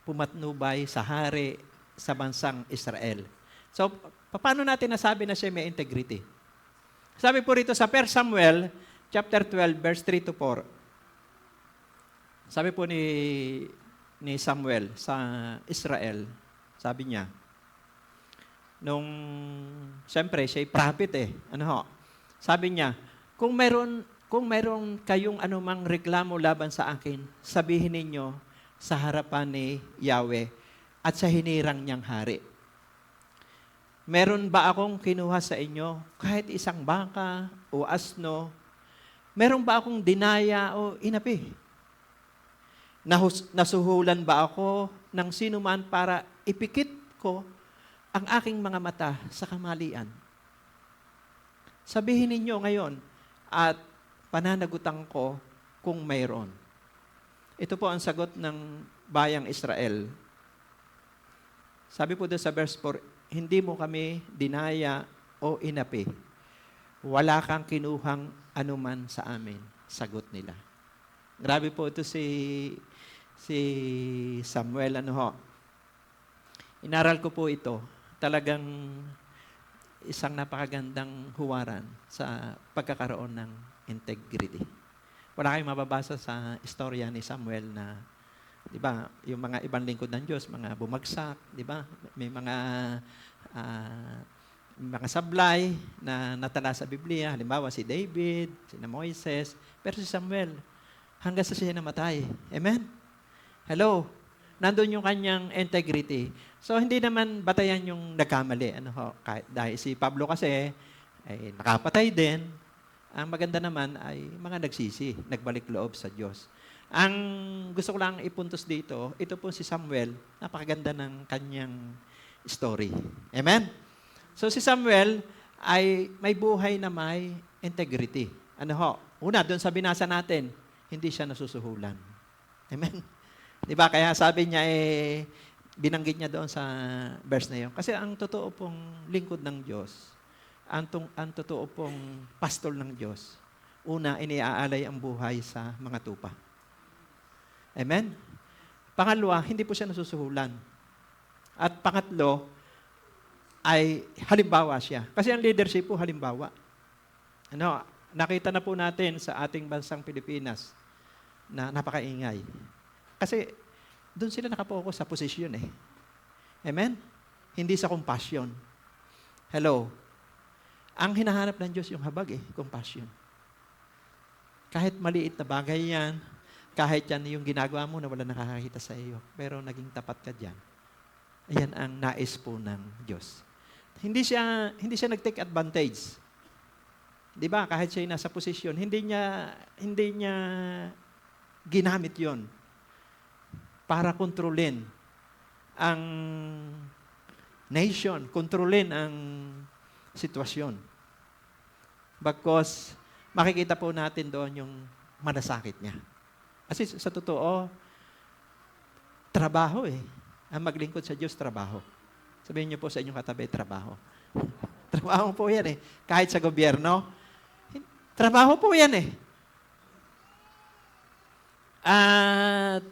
pumatnubay sa hari sa bansang Israel. So, paano natin nasabi na siya may integrity? Sabi po rito sa 1 Samuel chapter 12 verse 3 to 4. Sabi po ni Samuel sa Israel, sabi niya, siyempre, siya'y prophet Ano ho? Sabi niya, kung mayroon kayong anumang reklamo laban sa akin, sabihin ninyo sa harapan ni Yahweh at sa hinirang niyang hari. Meron ba akong kinuha sa inyo kahit isang baka o asno? Meron ba akong dinaya o inapi? Nasuhulan ba ako ng sino man para ipikit ko ang aking mga mata sa kamalian? Sabihin ninyo ngayon at pananagutan ko kung mayroon. Ito po ang sagot ng bayang Israel. Sabi po doon sa verse 4, hindi mo kami dinaya o inapi. Wala kang kinuhang anuman sa amin. Sagot nila. Grabe po ito si Samuel. Inaral ko po ito. Talagang isang napakagandang huwaran sa pagkakaroon ng integrity. Wala kayong mababasa sa istorya ni Samuel na, di ba, yung mga ibang lingkod ng Diyos, mga bumagsak, di ba? May mga sablay na natala sa Biblia. Halimbawa, si David, si Moises, pero si Samuel, hanggang sa siya namatay. Amen? Hello? Nandun yung kanyang integrity. So, hindi naman batayan yung nagkamali. Dahil si Pablo kasi, ay nakapatay din. Ang maganda naman ay mga nagsisi, nagbalik loob sa Diyos. Ang gusto ko lang ipuntos dito, ito po si Samuel, napakaganda ng kanyang story. Amen? So, si Samuel ay may buhay na may integrity. Una, doon sa binasa natin, hindi siya nasusuhulan. Amen? Diba? Kaya sabi niya, binanggit niya doon sa verse na yun. Kasi ang totoo pong lingkod ng Diyos, ang totoo pong pastol ng Diyos, una, iniaalay ang buhay sa mga tupa. Amen? Pangalawa, hindi po siya nasusuhulan. At pangatlo, ay halimbawa siya. Kasi ang leadership po, halimbawa. Nakita na po natin sa ating bansang Pilipinas na napakaingay. Kasi doon sila nakapokus sa posisyon Amen? Hindi sa compassion. Hello? Ang hinahanap ng Diyos yung habag compassion. Kahit maliit na bagay yan, kahit yan yung ginagawa mo na wala nakakakita sa iyo, pero naging tapat ka dyan. Ayan ang nais po ng Diyos. Hindi siya nag-take advantage. Di ba? Kahit siya nasa posisyon, hindi niya ginamit yon para kontrolin ang nation, kontrolin ang sitwasyon. Bagkos, makikita po natin doon yung malasakit niya. Kasi sa totoo, trabaho Ang maglingkod sa Diyos, trabaho. Sabihin niyo po sa inyong katabi, trabaho. Trabaho po yan Kahit sa gobyerno, trabaho po yan At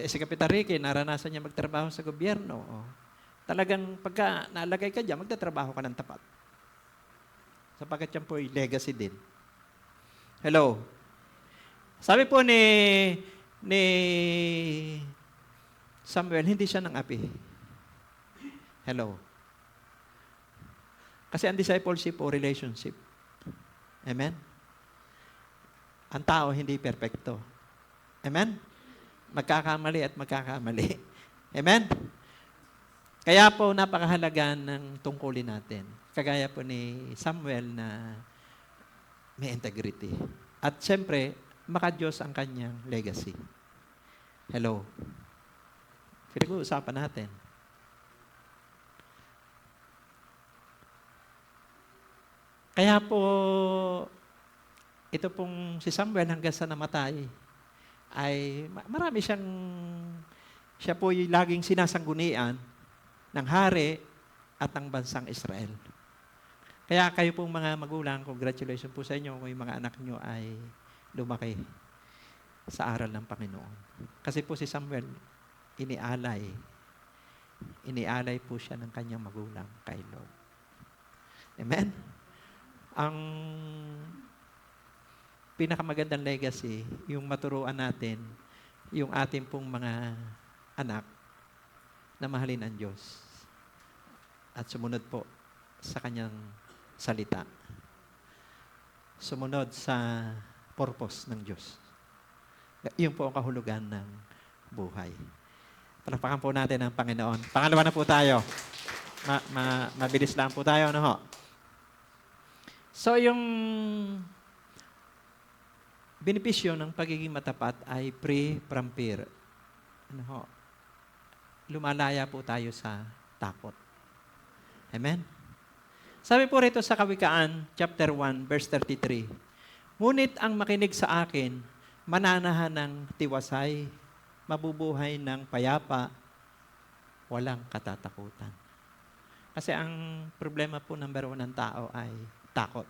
si Kapitan Ricky, naranasan niya magtrabaho sa gobyerno. Talagang pagka nalagay ka dyan, magtatrabaho ka ng tapat. Sapagkat yan po ay legacy din. Hello? Sabi po ni Samuel, hindi siya nang api. Hello? Kasi ang discipleship o relationship. Amen? Ang tao hindi perpekto. Amen? Magkakamali at magkakamali. Amen? Kaya po napakahalaga ng tungkulin natin. Kagaya po ni Samuel na may integrity. At siyempre, maka-Diyos ang kanyang legacy. Hello? Pinag-uusapan natin. Kaya po, ito pong si Samuel hanggang sa namatay, ay marami siya po yung laging sinasanggunian ng hari at ng bansang Israel. Kaya kayo pong mga magulang, congratulations po sa inyo kung yung mga anak nyo ay lumaki sa aral ng Panginoon. Kasi po si Samuel, inialay po siya ng kanyang magulang kay Lord. Amen? Ang pinakamagandang legacy, yung maturuan natin, yung ating pong mga anak na mahalin ang Diyos at sumunod po sa kanyang salita. Sumunod sa purpose ng Diyos. Iyon po ang kahulugan ng buhay. Palakpakan po natin ang Panginoon. Pangalawa na po tayo. Mabilis lang po tayo, ano ho? So, yung benepisyo ng pagiging matapat ay free from fear. Ano ho? Lumalaya po tayo sa takot. Amen? Sabi po rito sa Kawikaan, chapter 1, verse 33, "Ngunit ang makinig sa akin, mananahan ng tiwasay, mabubuhay ng payapa, walang katatakutan." Kasi ang problema po number 1 ng tao ay takot.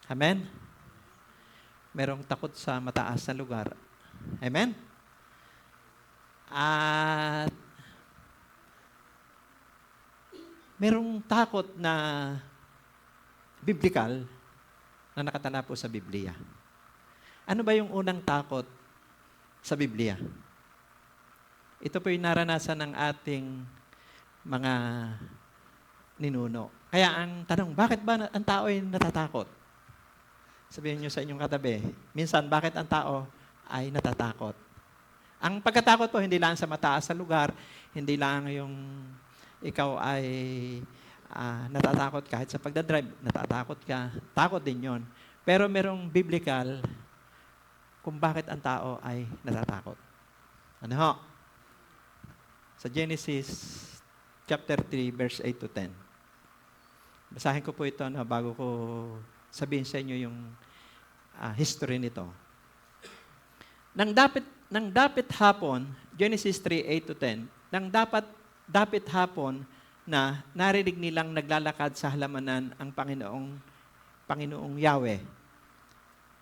Amen? Merong takot sa mataas na lugar. Amen? At merong takot na biblical na nakatala po sa Biblia. Ano ba yung unang takot sa Biblia? Ito po yung naranasan ng ating mga ninuno. Kaya ang tanong, bakit ba ang tao ay natatakot? Sabihin nyo sa inyong katabi, minsan bakit ang tao ay natatakot? Ang pagkatakot po, hindi lang sa mataas sa lugar, hindi lang yung ikaw ay natatakot kahit sa pagdadrive, natatakot ka, takot din yon. Pero merong biblical kung bakit ang tao ay natatakot. Ano ho? Sa Genesis chapter 3, verse 8 to 10. Basahin ko po ito bago ko sabihin sa inyo yung history nito. Nang dapit hapon, Genesis 3, 8 to 10, nang dapit hapon na narinig nilang naglalakad sa halamanan ang Panginoong Yahweh.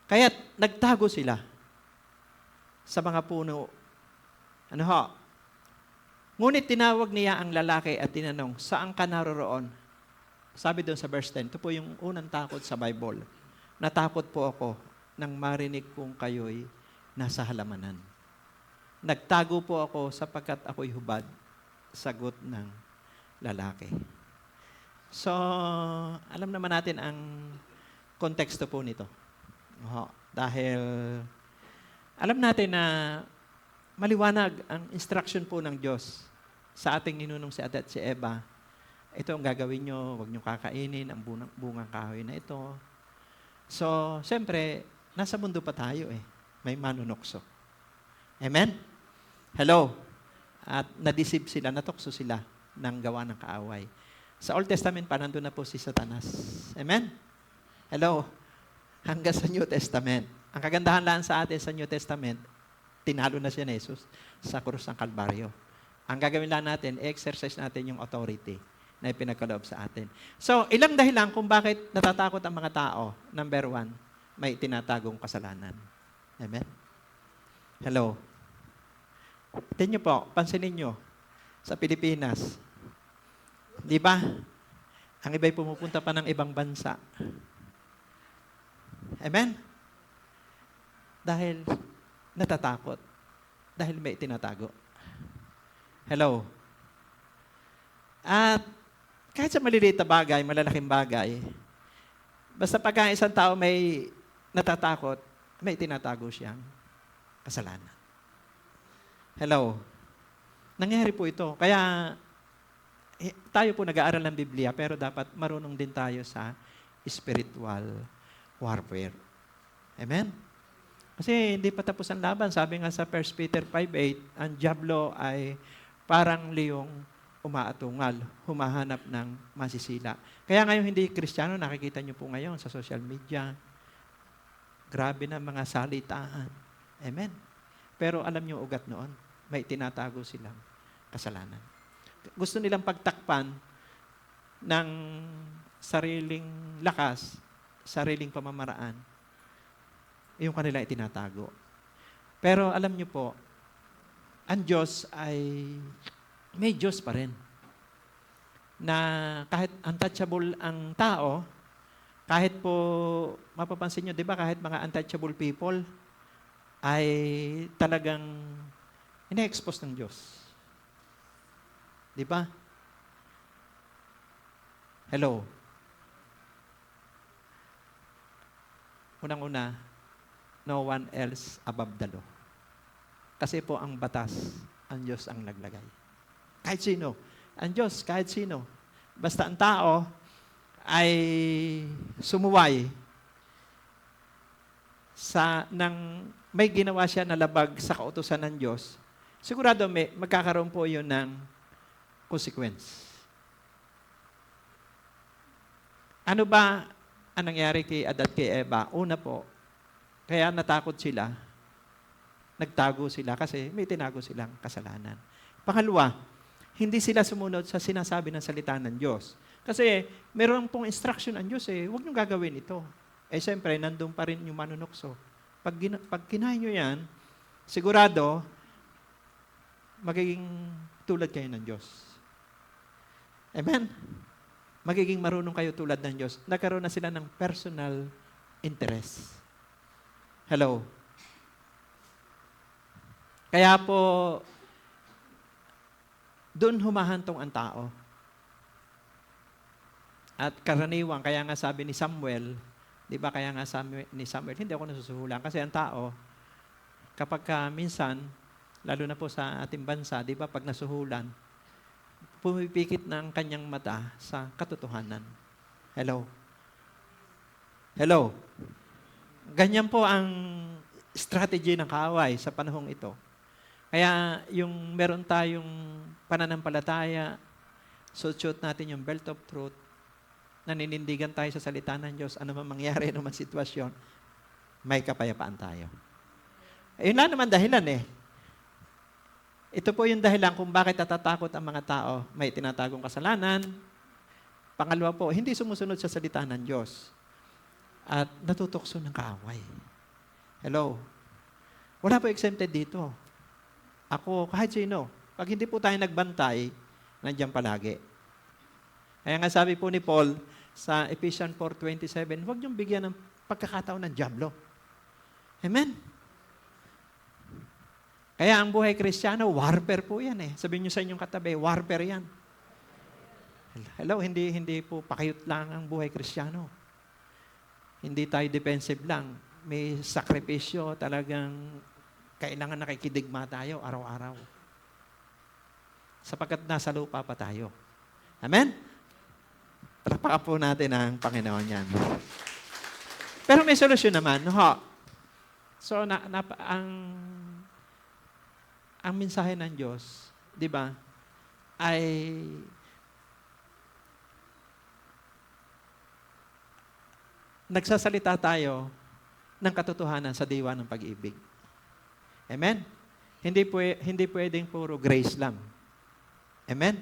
Kaya't nagtago sila sa mga puno. Ano ho? Ngunit tinawag niya ang lalaki at tinanong, "Saan ka naroroon?" Sabi doon sa verse 10, ito po yung unang takot sa Bible. "Natakot po ako nang marinig kong kayo'y nasa halamanan. Nagtago po ako sapagkat ako'y hubad." Sagot ng lalaki. So, alam naman natin ang konteksto po nito. Dahil alam natin na maliwanag ang instruction po ng Diyos sa ating ninunong si Adat at si Eva. Ito ang gagawin nyo, huwag nyo kakainin ang bungang kahoy na ito. So, siyempre, nasa mundo pa tayo eh. May manunokso. Amen? Hello? At nadisib sila, natukso sila ng gawa ng kaaway. Sa Old Testament pa, nandun na po si Satanas. Amen? Hello? Hanggang sa New Testament. Ang kagandahan lang sa atin sa New Testament, tinalo na siya ni Jesus sa krus ng Kalbaryo. Ang gagawin lang natin, exercise natin yung authority na ipinagkaloob sa atin. So, ilang dahilan kung bakit natatakot ang mga tao. Number 1, may tinatagong kasalanan. Amen? Hello? Tingnan nyo po, pansinin nyo, sa Pilipinas, di ba? Ang iba'y pumupunta pa ng ibang bansa. Amen? Dahil natatakot. Dahil may tinatago. Hello? At kahit sa maliliit na bagay, malalaking bagay, basta pagka isang tao may natatakot, may tinatago siyang kasalanan. Hello? Nangyari po ito. Kaya tayo po nag-aaral ng Biblia, pero dapat marunong din tayo sa spiritual warfare. Amen? Kasi hindi pa tapos ang laban. Sabi nga sa 1 Peter 5:8, ang dyablo ay parang liyong umaatungal, humahanap ng masisila. Kaya ngayon hindi Kristiyano, nakikita niyo po ngayon sa social media, grabe na mga salitaan. Amen? Pero alam niyo ugat noon, may tinatago silang kasalanan. Gusto nilang pagtakpan ng sariling lakas, sariling pamamaraan, yung kanila itinatago. Pero alam niyo po, ang Diyos ay may Diyos pa rin. Na kahit untouchable ang tao, kahit po, mapapansin nyo, di ba, kahit mga untouchable people, ay talagang ina-expose ng Diyos. Di ba? Hello? Unang-una, no one else above the law. Kasi po ang batas, ang Diyos ang naglagay. Kahit sino. Ang Diyos, kahit sino. Basta ang tao ay sumuway nang may ginawa siya na labag sa kautusan ng Diyos, sigurado magkakaroon po yun ng consequence. Ano ba ang nangyari kay Adan at kay Eva? Una po, kaya natakot sila, nagtago sila kasi may tinago silang kasalanan. Pangalawa, hindi sila sumunod sa sinasabi ng salita ng Diyos. Kasi meron pong instruction ang Diyos huwag niyong gagawin ito. Siyempre, nandun pa rin yung manunukso. Pag kinain nyo yan, sigurado, magiging tulad kayo ng Diyos. Amen? Magiging marunong kayo tulad ng Diyos. Nagkaroon na sila ng personal interest. Hello? Kaya po, doon humahantong ang tao. At karaniwang, kaya nga sabi ni Samuel, di ba kaya nga sabi ni Samuel, hindi ako nasusuhulan. Kasi ang tao, kapag minsan, lalo na po sa ating bansa, di ba pag nasuhulan, pumipikit ng kanyang mata sa katotohanan. Hello? Hello? Ganyan po ang strategy ng kaaway sa panahong ito. Kaya yung meron tayong pananampalataya, suot natin yung belt of truth, naninindigan tayo sa salita ng Diyos, ano man mangyari, ano man sitwasyon, may kapayapaan tayo. Ayun lang naman dahilan Ito po yung dahilan kung bakit natatakot ang mga tao. May tinatagong kasalanan. Pangalawa po, hindi sumusunod sa salita ng Diyos. At natutokso ng kaaway. Hello? Wala po exempted dito. Ako, kahit sino. Pag hindi po tayo nagbantay, nandiyan palagi. Kaya nga sabi po ni Paul sa Ephesians 4:27, huwag niyong bigyan ng pagkakataon ng dyablo. Amen? Kaya ang buhay Kristiyano, warfare po yan Sabihin niyo sa inyong katabi, warfare yan. Hello, hindi po pakayot lang ang buhay Kristiyano. Hindi tayo defensive lang. May sakripisyo, talagang kailangan nakikidigma tayo araw-araw. Sapagkat nasa lupa pa tayo. Amen? Trapakan po natin ang Panginoon yan. Pero may solusyon naman. So, ang mensahe ng Diyos, di ba, ay nagsasalita tayo ng katotohanan sa diwa ng pag-ibig. Amen? Hindi pwedeng puro grace lang. Amen?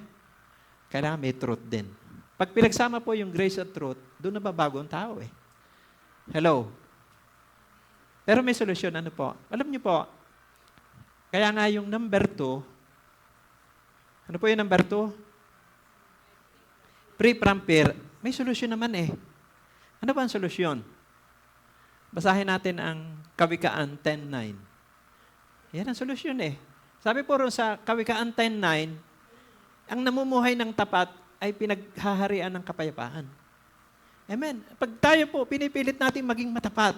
Kailangan may truth din. Pag pinagsama po yung grace at truth, doon nababago ang tao Hello? Pero may solusyon, ano po? Alam niyo po, kaya nga yung number 2, ano po yung number 2? Free from fear. May solusyon naman Ano ba ang solusyon? Basahin natin ang Kawikaan 10:9. Yan ang solusyon Sabi po ron sa Kawikaan 10:9, ang namumuhay ng tapat ay pinaghaharian ng kapayapaan. Amen. Pag tayo po, pinipilit natin maging matapat.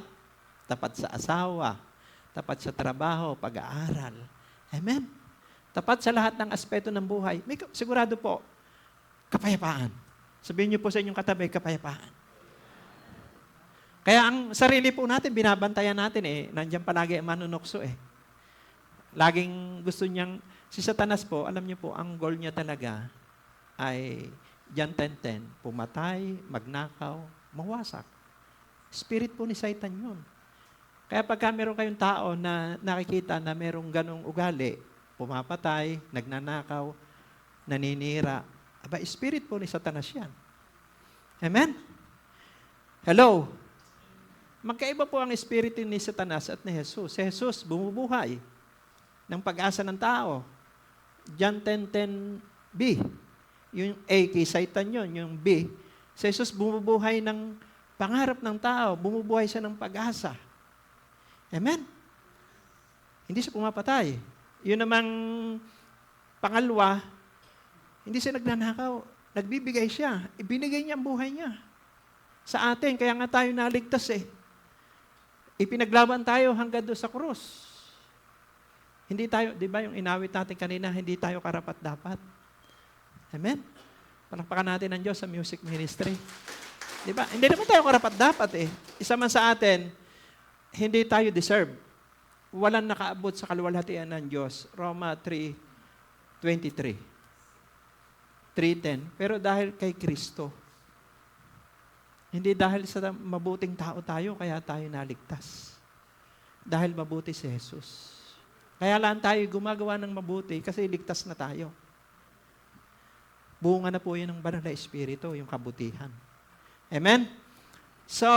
tapat sa asawa, tapat sa trabaho, pag-aaral. Amen? Tapat sa lahat ng aspeto ng buhay. Sigurado po, kapayapaan. Sabihin niyo po sa inyong katabi, kapayapaan. Kaya ang sarili po natin, binabantayan natin Nandiyan palagi ang manunukso Laging gusto niyang, si Satanas po, alam niyo po, ang goal niya talaga ay John 10:10, pumatay, magnakaw, mawasak. Spirit po ni Satan yun. Kaya pagka meron kayong tao na nakikita na merong ganong ugali, pumapatay, nagnanakaw, naninira, spirit po ni Satanas yan. Amen? Hello? Magkaiba po ang espiritu ni Satanas at ni Jesus. Si Jesus bumubuhay ng pag-asa ng tao. John 10:10b. Yung A kay Satan yun, yung B. Si Jesus bumubuhay ng pangarap ng tao, bumubuhay siya ng pag-asa. Amen? Hindi siya pumapatay. Yun namang pangalawa, hindi siya nagnanakaw. Nagbibigay siya. Ibinigay niya ang buhay niya sa atin. Kaya nga tayo naligtas Ipinaglaban tayo hanggang doon sa krus. Hindi tayo, di ba yung inawit natin kanina, hindi tayo karapat-dapat. Amen? Palakpakan natin ang Diyos sa music ministry. Di ba? Hindi naman tayo karapat-dapat Isa man sa atin, hindi tayo deserve. Walang nakaabot sa kaluwalhatian ng Diyos. Roma 3:23. 3:10. Pero dahil kay Kristo, hindi dahil sa mabuting tao tayo, kaya tayo naligtas. Dahil mabuti si Jesus. Kaya lang tayo gumagawa ng mabuti kasi ligtas na tayo. Bunga na po yun ng banal na espiritu, yung kabutihan. Amen? So,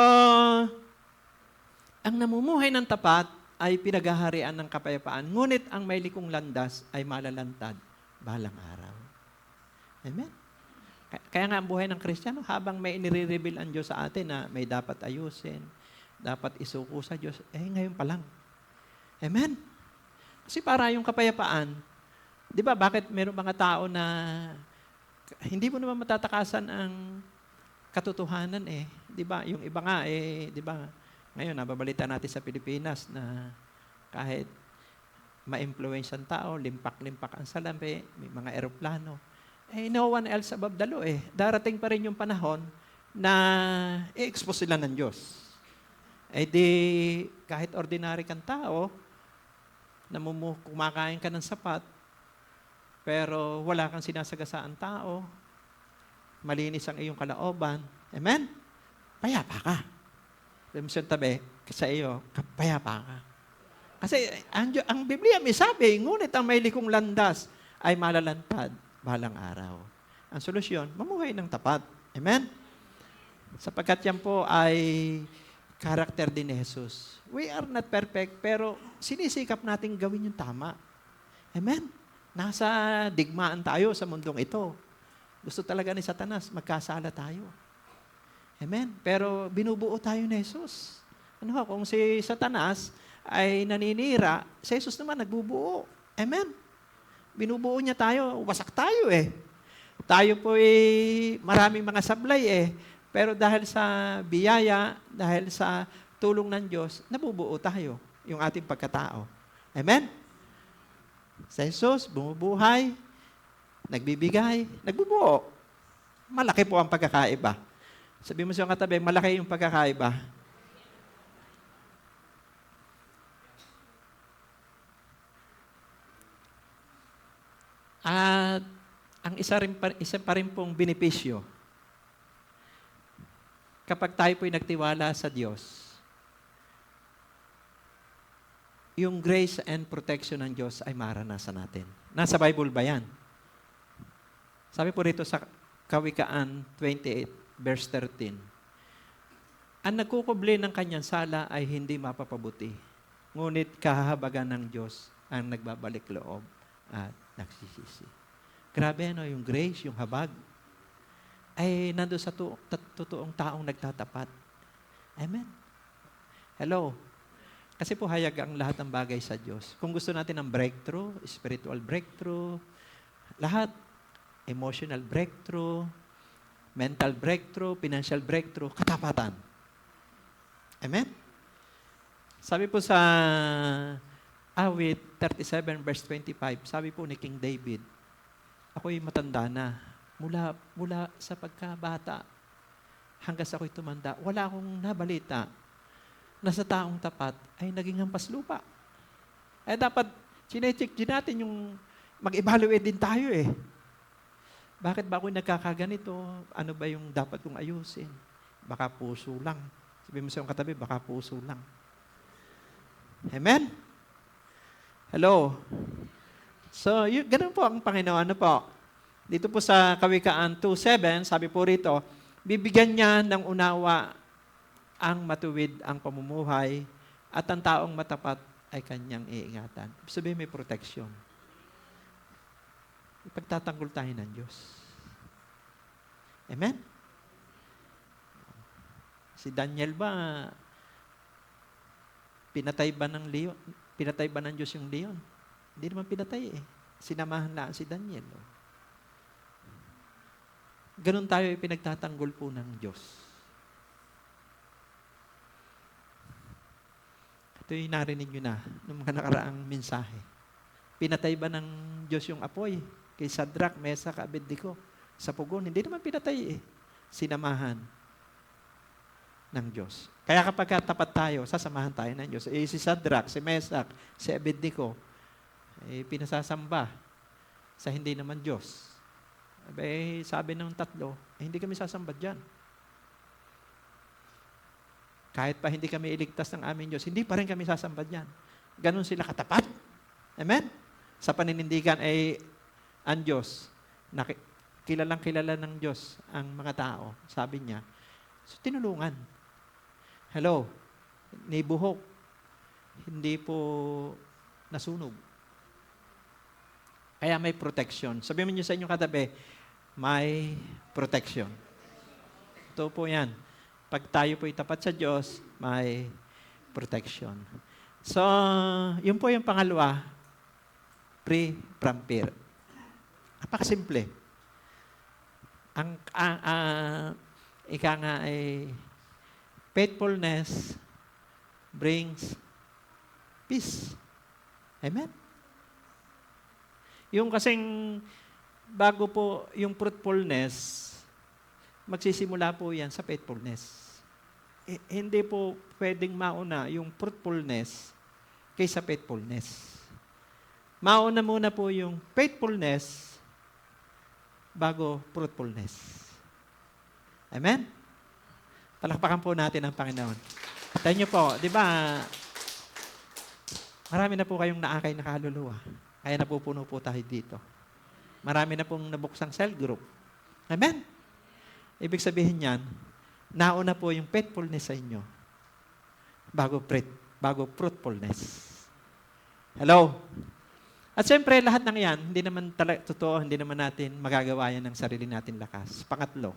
ang namumuhay ng tapat ay pinaghaharian ng kapayapaan. Ngunit ang may likong landas ay malalantad balang araw. Amen? Kaya nga ang buhay ng Kristiyano, habang may inire-reveal ang Diyos sa atin na may dapat ayusin, dapat isuko sa Diyos, ngayon pa lang. Amen? Kasi para yung kapayapaan, di ba, bakit meron mga tao na hindi mo naman matatakasan ang katotohanan Di ba? Yung iba nga di ba? Ngayon, nababalita natin sa Pilipinas na kahit ma-influence ang tao, limpak-limpak ang salapi, may mga eroplano, no one else above the law Darating pa rin yung panahon na i-expose sila ng Diyos. Di, kahit ordinary kang tao, kumakain ka ng sapat, pero wala kang sinasagasaan tao, malinis ang iyong kalooban, amen? Payapa ka. Remisyon tabi, sa iyo, payapa ka. Kasi ang Biblia may sabi, ngunit ang may likong landas ay malalantad balang araw. Ang solusyon, mamuhay ng tapat. Amen? Sapagkat yan po ay karakter din ni Jesus. We are not perfect, pero sinisikap natin gawin yung tama. Amen? Nasa digmaan tayo sa mundong ito. Gusto talaga ni Satanas, magkasala tayo. Amen? Pero binubuo tayo ni Jesus. Kung si Satanas ay naninira, si Jesus naman nagbubuo. Amen? Binubuo niya tayo, wasak tayo Tayo po maraming mga sablay Pero dahil sa biyaya, dahil sa tulong ng Diyos, nabubuo tayo, yung ating pagkatao. Amen? Sa Jesus, bumubuhay, nagbibigay, nagbubuo. Malaki po ang pagkakaiba. Sabi mo sa iyong katabi, malaki yung pagkakaiba. At ang isa pa rin pong benepisyo, kapag tayo po'y nagtiwala sa Diyos, yung grace and protection ng Diyos ay maranasan natin. Nasa Bible ba yan? Sabi po rito sa Kawikaan 28, verse 13, ang nagkukubli ng kanyang sala ay hindi mapapabuti, ngunit kahahabagan ng Diyos ang nagbabalik loob at nagsisisi. Grabe yung grace, yung habag, ay nando sa totoong taong nagtatapat. Amen? Hello? Kasi po hayag ang lahat ng bagay sa Diyos. Kung gusto natin ng breakthrough, spiritual breakthrough, lahat, emotional breakthrough, mental breakthrough, financial breakthrough, katapatan. Amen? Sabi po sa awit 37 verse 25, sabi po ni King David, ako'y matanda na. Mula sa pagkabata hanggang sa ako'y tumanda, wala akong nabalita na sa taong tapat ay naging hampas lupa. Eh dapat chinecheck din natin yung mag-evaluate din tayo eh. Bakit ba ako'y nagkakaganito? Ano ba yung dapat kong ayusin? Baka puso lang. Sabi mo sa iyong katabi, baka puso lang. Amen? Hello? So, ganun po ang Panginoon. Ano po? Dito po sa Kawikaan 2:7, sabi po rito, bibigyan niya ng unawa ang matuwid ang pamumuhay at ang taong matapat ay kanyang iingatan. Sabihin may protection. Ipagtatanggol tayo ng Diyos. Amen? Si Daniel ba, pinatay ba ng leon? Pinatay ba ng Diyos yung leon? Hindi naman pinatay eh. Sinamahan lang si Daniel. Ganun tayo ipinagtatanggol po ng Diyos. Ito yung narinig nyo na ng mga nakaraang mensahe. Pinatay ba ng Diyos yung apoy? Kay Shadrach, Meshach, Abednego sa pugon. Hindi naman pinatay eh. Sinamahan ng Diyos. Kaya kapag tapat tayo, sasamahan tayo ng Diyos. Si Shadrach, si Meshach, si Abednego, pinasasamba sa hindi naman Diyos. Sabi ng tatlo, hindi kami sasamba dyan. Kahit pa hindi kami iligtas ng aming Diyos, hindi pa rin kami sasamba dyan. Ganon sila katapat. Amen? Sa paninindigan ay ang Diyos, kilalang kilala ng Diyos ang mga tao, sabi niya. So, tinulungan. Hello? Ni buhok. Hindi po nasunog. Kaya may protection. Sabihin niyo sa inyong katabi, may protection. Ito po yan. Pag tayo po'y tapat sa Diyos, may protection. So, yun po yung pangalawa, free from fear. Napakasimple. Ika nga ay faithfulness brings peace. Amen? Yung kasing bago po yung fruitfulness, magsisimula po yan sa faithfulness. Hindi po pwedeng mauna yung fruitfulness kaysa faithfulness. Mauna muna po yung faithfulness bago fruitfulness. Amen? Palakpakan po natin ang Panginoon. Tayo niyo po, di ba, marami na po kayong naakay na kaluluwa. Kaya napupuno po tayo dito. Marami na pong nabuksang cell group. Amen? Ibig sabihin yan, nauna po yung faithfulness sa inyo bago fruitfulness. Hello? At siyempre, lahat ng yan, hindi naman totoo, hindi naman natin magagawa yan ng sarili natin lakas. Pangatlo,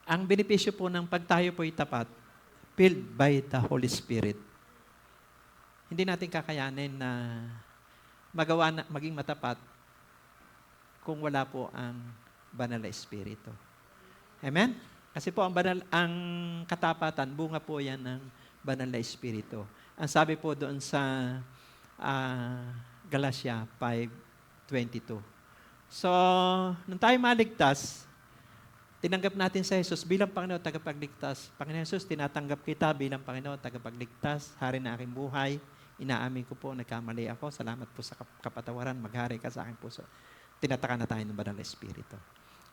ang benepisyo po ng pag tayo po'y tapat, filled by the Holy Spirit. Hindi natin kakayanin na maging matapat kung wala po ang banal na Espiritu. Amen? Kasi po ang katapatan, bunga po yan ng banal na Espiritu. Ang sabi po doon sa Galatia 5:22. So, nung tayo maligtas, tinanggap natin sa Jesus bilang Panginoon tagapagligtas. Panginoon Jesus, tinatanggap kita bilang Panginoon tagapagligtas, hari na aking buhay. Inaamin ko po, nagkamali ako. Salamat po sa kapatawaran. Maghari ka sa aking puso. Tinatakan na tayo ng banal na Espiritu.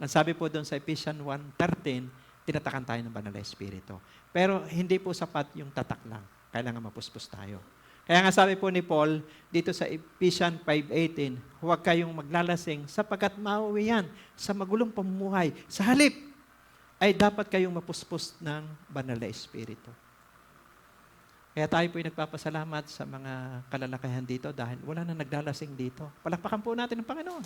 Ang sabi po doon sa Ephesians 1:13, tinatakan tayo ng banal na Espiritu. Pero hindi po sapat yung tatak lang. Kailangan mapuspos tayo. Kaya nga sabi po ni Paul, dito sa Ephesians 5:18, huwag kayong maglalasing sapagkat mauwi yan sa magulong pamumuhay. Sa halip, ay dapat kayong mapuspos ng banal na Espiritu. Kaya tayo po ay nagpapasalamat sa mga kalalakayan dito dahil wala na naglalasing dito. Palakpakan po natin ang Panginoon.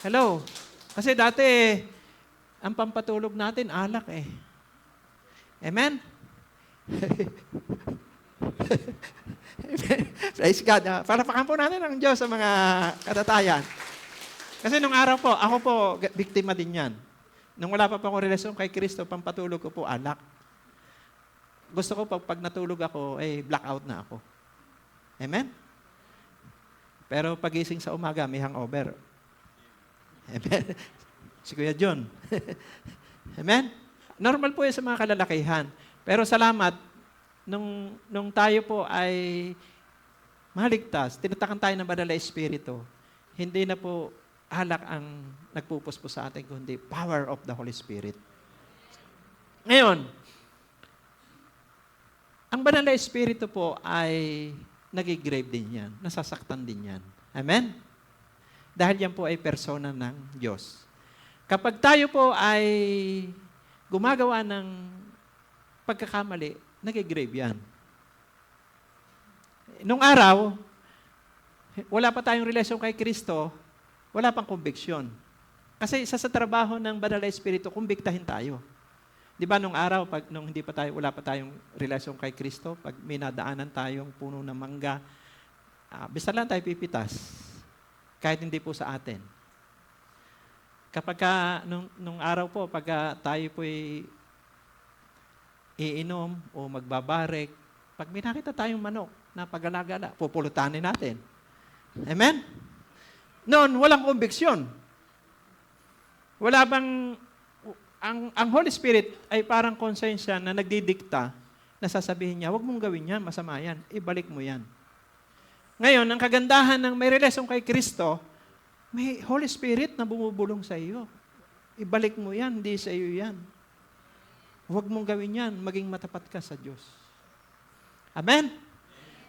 Hello? Kasi dati, ang pampatulog natin, alak eh. Amen? Praise God. Palakpakan po natin ang Diyos sa mga katatayan. Kasi nung araw po, ako po, biktima din yan. Nung wala pa po akong relasyon kay Kristo, pampatulog ko po, alak. gusto ko pag natulog ako, blackout na ako. Amen? Pero pagising sa umaga, may hangover. Amen? Si Kuya John. Amen? Normal po yan sa mga kalalakihan. Pero salamat, nung tayo po ay maligtas, tinatakan tayo ng Banal na Espiritu, hindi na po alak ang nagpupuspo sa atin, kundi power of the Holy Spirit. Ngayon, ang Banal na Espiritu po ay nag-grave din yan, nasasaktan din yan. Amen? Dahil yan po ay persona ng Diyos. Kapag tayo po ay gumagawa ng pagkakamali, nag-grave yan. Nung araw, wala pa tayong relasyon kay Kristo, wala pang conviction. Kasi isa sa trabaho ng Banal na Espiritu, kumbiktahin tayo. Di ba nung araw, nung wala pa tayong relasyon kay Kristo, pag minadaanan tayong puno ng mangga, basta lang tayo pipitas, kahit hindi po sa atin. Kapag nung araw po, pag tayo po iinom o magbabarek, pag minakita tayong manok na pag-alagala, pupulutanin natin. Amen? Noon, walang conviction. Wala bang ang Holy Spirit ay parang konsensya na nagdidikta na sasabihin niya, huwag mong gawin yan, masama yan, ibalik mo yan. Ngayon, ang kagandahan ng may relasyon kay Kristo, may Holy Spirit na bumubulong sa iyo. Ibalik mo yan, hindi sa iyo yan. Huwag mong gawin yan, maging matapat ka sa Diyos. Amen?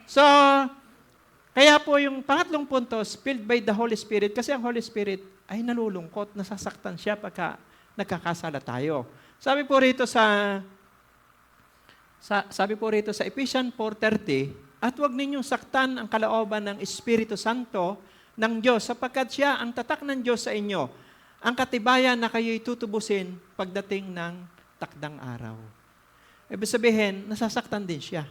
So, kaya po yung pangatlong punto, filled by the Holy Spirit, kasi ang Holy Spirit ay nalulungkot, nasasaktan siya pagka nagkakasala tayo. Sabi po rito sa Ephesians 4:30, at huwag ninyong saktan ang kalooban ng Espiritu Santo ng Diyos, sapagkat siya ang tatak ng Diyos sa inyo, ang katibayan na kayo'y tutubusin pagdating ng takdang araw. Ibig sabihin, nasasaktan din siya.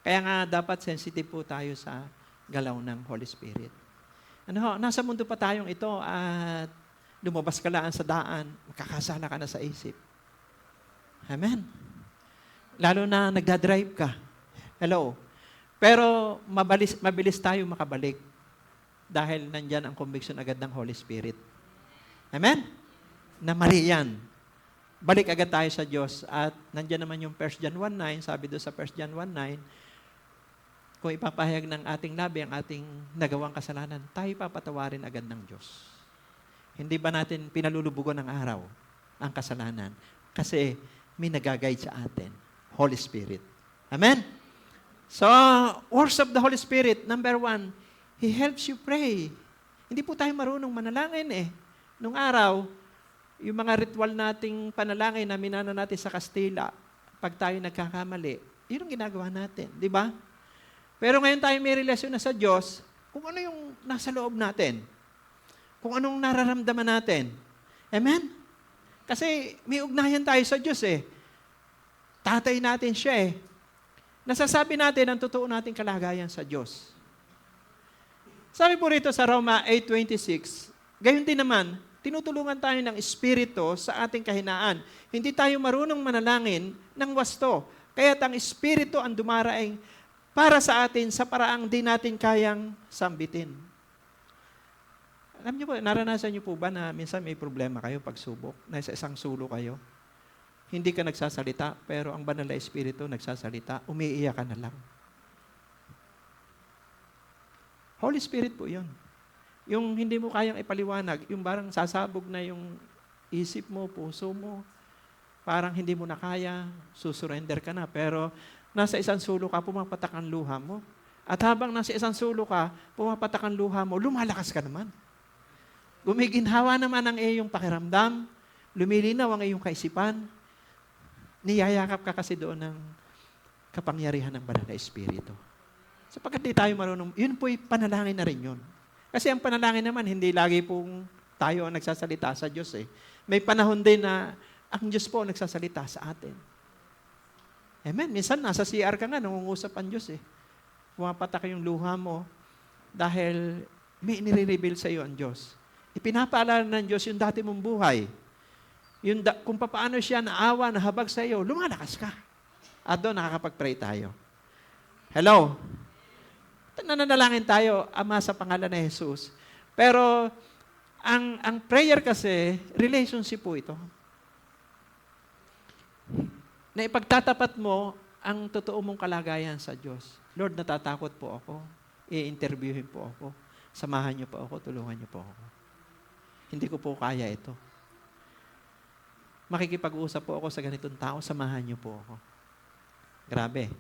Kaya nga dapat sensitive po tayo sa galaw ng Holy Spirit. Nasa mundo pa tayong ito at lumabas ka lang sa daan, makakasala ka na sa isip. Amen. Lalo na nagdadrive ka. Hello. Pero mabilis tayo makabalik dahil nandyan ang conviction agad ng Holy Spirit. Amen? Na mali yan. Balik agad tayo sa Diyos at nandyan naman yung 1 John 1:9, sabi doon sa 1 John 1:9, kung ipapahayag ng ating labi ang ating nagawang kasalanan, tayo papatawarin agad ng Diyos. Hindi ba natin pinalulubugan ng araw ang kasalanan? Kasi may nag-guide sa atin, Holy Spirit. Amen? So, works of the Holy Spirit, number 1, He helps you pray. Hindi po tayo marunong manalangin Nung araw, yung mga ritual nating panalangin na minana natin sa Kastila, pag tayo nagkakamali, yun ang ginagawa natin. Di ba? Pero ngayon tayo may relasyon na sa Diyos, kung ano yung nasa loob natin. Kung anong nararamdaman natin. Amen? Kasi may ugnayan tayo sa Diyos Tatay natin siya Nasasabi natin ang totoo nating kalagayan sa Diyos. Sabi po rito sa Roma 8:26, gayon din naman, tinutulungan tayo ng Espiritu sa ating kahinaan. Hindi tayo marunong manalangin ng wasto. Kaya't ang Espiritu ang dumaraing para sa atin sa paraang di natin kayang sambitin. Alam niyo po, naranasan niyo po ba na minsan may problema kayo pagsubok, nasa isang sulo kayo? Hindi ka nagsasalita, pero ang Banal na Espiritu nagsasalita, umiiyak ka na lang. Holy Spirit po yun. Yung hindi mo kayang ipaliwanag, yung parang sasabog na yung isip mo, puso mo, parang hindi mo na kaya, susurrender ka na, pero nasa isang sulo ka, pumapatak ang luha mo. At habang nasa isang sulo ka, pumapatak ang luha mo, lumalakas ka naman. Gumiginhawa naman ang iyong pakiramdam, lumilinaw ang iyong kaisipan, niyayakap ka kasi doon ng kapangyarihan ng Banal na Espiritu. Sapagkat di tayo marunong, yun po'y panalangin na rin yun. Kasi ang panalangin naman, hindi lagi pong tayo ang nagsasalita sa Diyos May panahon din na ang Diyos po ang nagsasalita sa atin. Amen. Minsan nasa CR ka nga, nangungusap ang Diyos Pumapatak yung luha mo dahil may nire-reveal sa iyo ang Diyos. Ipinapaalala ng Diyos yung dati mong buhay. Kung paano siya naawa, nahabag sa iyo, lumalakas ka. At doon nakakapag-pray tayo. Hello? Nananalangin tayo, Ama, sa pangalan ni Jesus. Pero, ang prayer kasi, relationship po ito. Na ipagtatapat mo ang totoo mong kalagayan sa Diyos. Lord, natatakot po ako. I-interviewin po ako. Samahan niyo po ako, tulungan niyo po ako. Hindi ko po kaya ito. Makikipag-usap po ako sa ganitong tao, samahan niyo po ako. Grabe.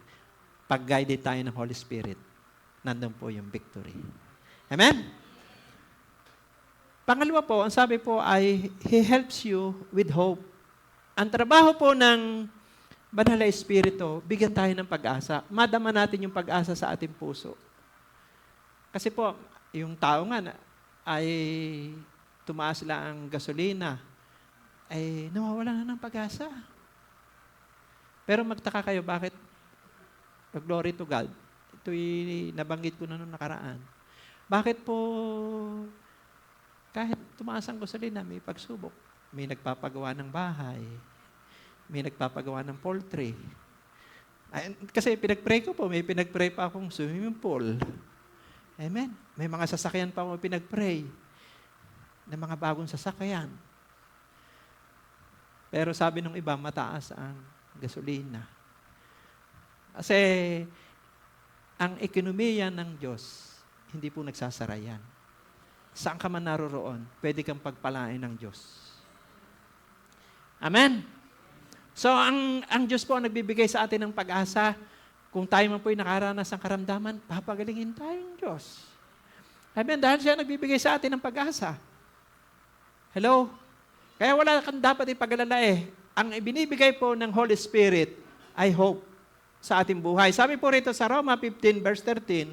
Pag-guided tayo ng Holy Spirit, nandun po yung victory. Amen? Pangalawa po, ang sabi po ay, He helps you with hope. Ang trabaho po ng Banal na Espiritu, bigyan tayo ng pag-asa. Madama natin yung pag-asa sa ating puso. Kasi po, yung tao nga ay tumaas lang ang gasolina, ay nawawala na ng pag-asa. Pero magtaka kayo, bakit? Glory to God. Ito'y nabanggit ko na noong nakaraan. Bakit po kahit tumaas ang gasolina, may pagsubok? May nagpapagawa ng bahay. May nagpapagawa ng poultry. Ay, kasi pinag-pray ko po, may pinag-pray pa akong swimming pool. Amen. May mga sasakyan pa akong pinag-pray na mga bagong sasakyan. Pero sabi ng iba, mataas ang gasolina. Kasi ang ekonomiya ng Diyos, hindi po nagsasara yan. Saan ka man naroroon, pwede kang pagpalain ng Diyos. Amen? So, ang Diyos po ang nagbibigay sa atin ng pag-asa. Kung tayo man po'y nakaranas ng karamdaman, papagalingin tayong Diyos. Amen? Dahil siya nagbibigay sa atin ng pag-asa. Hello? Kaya wala kang dapat ipag-alala eh. Ang ibinibigay po ng Holy Spirit ay hope sa ating buhay. Sabi po rito sa Roma 15 verse 13,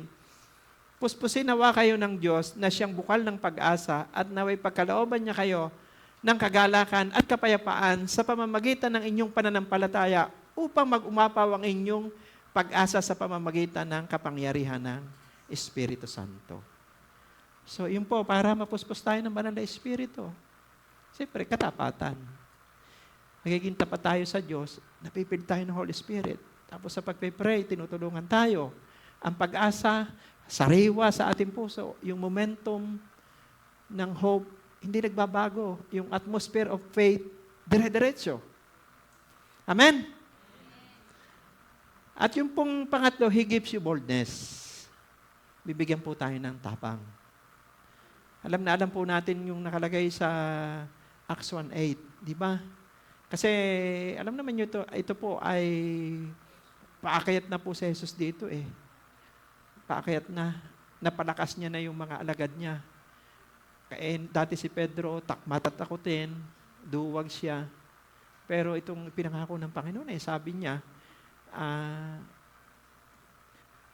puspusin nawa kayo ng Diyos na siyang bukal ng pag-asa at naway pagkalooban niya kayo ng kagalakan at kapayapaan sa pamamagitan ng inyong pananampalataya upang mag-umapaw ang inyong pag-asa sa pamamagitan ng kapangyarihan ng Espiritu Santo. So, yun po, para mapuspos tayo ng banal na Espiritu. Siyempre, katapatan. Magiging tapat tayo sa Diyos, napipil tayo ng Holy Spirit. Tapos sa pagpipray, tinutulungan tayo. Ang pag-asa, sariwa sa ating puso. Yung momentum ng hope, hindi nagbabago. Yung atmosphere of faith, dire-diretso. Amen? At yung pong pangatlo, He gives you boldness. Bibigyan po tayo ng tapang. Alam na alam po natin yung nakalagay sa Acts 1:8, di ba? Kasi alam naman nyo ito po ay paakayat na po si Jesus dito eh. Paakayat na, napalakas niya na yung mga alagad niya. Kaya dati si Pedro, matatakutin, duwag siya. Pero itong pinangako ng Panginoon eh, sabi niya,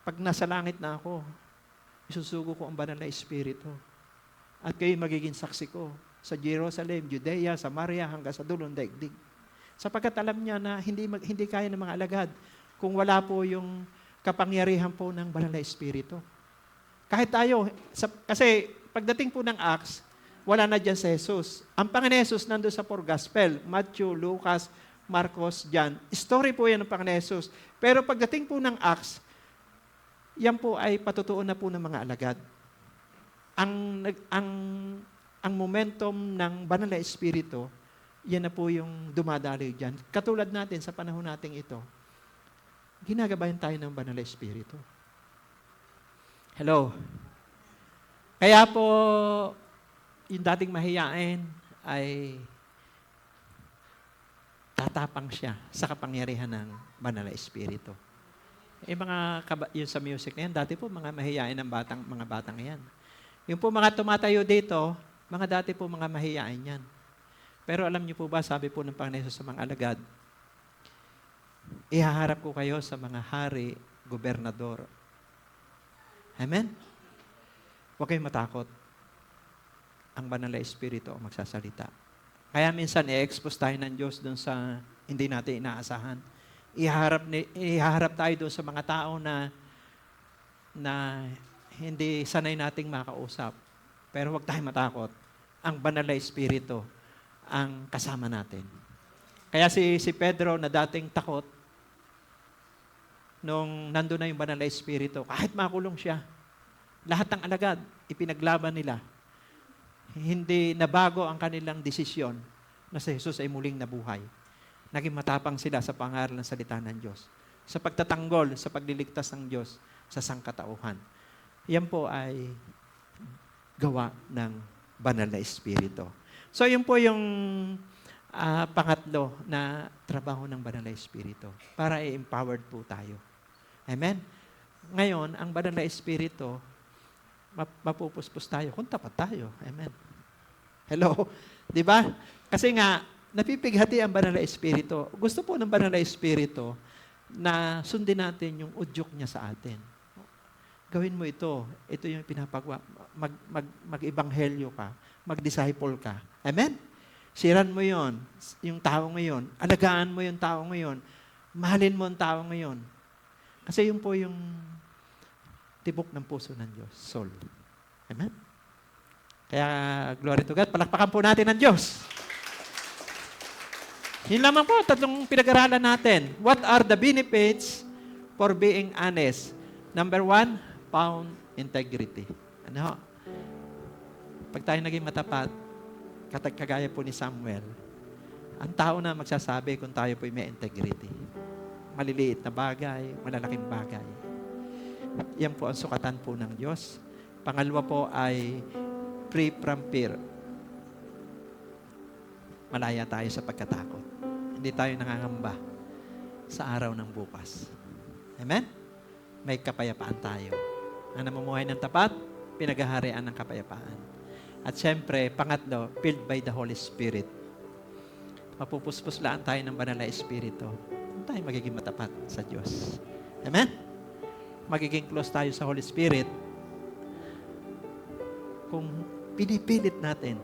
pag nasa langit na ako, isusugo ko ang banal na Espiritu. At kayo magiging saksi ko sa Jerusalem, Judea, Samaria, hanggang sa dulong daigdig. Sapagkat alam niya na hindi kaya ng mga alagad kung wala po yung kapangyarihan po ng banal na Espiritu. Kahit tayo, kasi pagdating po ng Acts, wala na dyan si Jesus. Ang Panginoon Jesus nandun sa four gospel, Matthew, Lucas, Marcos, John. Story po yan ng Panginoon Jesus. Pero pagdating po ng Acts, yan po ay patutuon na po ng mga alagad. Ang momentum ng banal na Espiritu, yan na po yung dumadaloy dyan. Katulad natin sa panahon nating ito, ginagabayan tayo ng banal na Espiritu. Hello? Kaya po, yung dating mahiyain ay tatapang siya sa kapangyarihan ng banal na Espiritu. Yung sa music na yan, dati po mga mahiyain ng mga batang yan. Yung po mga tumatayo dito, mga dati po mga mahiyain yan. Pero alam niyo po ba, sabi po ng Panginoon sa mga alagad, ihaharap ko kayo sa mga hari, gobernador. Amen? Huwag kayong matakot. Ang banal na Espiritu ang magsasalita. Kaya minsan i-expose tayo ng Diyos doon sa hindi natin inaasahan. Ihaharap tayo doon sa mga tao na hindi sanay nating makausap. Pero huwag tayong matakot. Ang banal na Espiritu ang kasama natin. Kaya si Pedro na dating takot, nung nandun na yung banal na Espiritu, kahit makulong siya, lahat ng alagad, ipinaglaban nila. Hindi nabago ang kanilang desisyon na si Jesus ay muling nabuhay. Naging matapang sila sa pangaral ng salita ng Diyos. Sa pagtatanggol, sa pagliligtas ng Diyos sa sangkatauhan. Yan po ay gawa ng banal na Espiritu. So yun po yung pangatlo na trabaho ng banal na Espiritu para i-empowered po tayo. Amen? Ngayon, ang banal na Espiritu, mapupuspos tayo kung tapat tayo. Amen. Hello? Di ba? Kasi nga, napipighati ang banal na Espiritu. Gusto po ng banal na Espiritu na sundin natin yung udyok niya sa atin. Gawin mo ito. Ito yung pinapagawa. Mag-ebanghelyo ka. Mag-disciple ka. Amen? Siran mo yon, yung tao ngayon. Alagaan mo yung tao ngayon. Mahalin mo ang tao ngayon. Kasi yun po yung tibok ng puso ng Diyos. Soul. Amen? Kaya, glory to God. Palakpakan po natin ang Diyos. Yun lamang po, tatlong pinag-aralan natin. What are the benefits for being honest? Number 1, found integrity. Ano? Pag tayo naging matapat, kagaya po ni Samuel, ang tao na magsasabi kung tayo po may integrity. Maliliit na bagay, malalaking bagay. Yan po ang sukatan po ng Diyos. Pangalawa po ay free from fear. Malaya tayo sa pagkatakot. Hindi tayo nangangamba sa araw ng bukas. Amen? May kapayapaan tayo. Ang namumuhay ng tapat, pinagaharian ng kapayapaan. At siyempre, pangatlo, filled by the Holy Spirit. Mapupuspuslaan tayo ng banal na Espiritu. Tayo magiging matapat sa Diyos. Amen? Magiging close tayo sa Holy Spirit kung pinipilit natin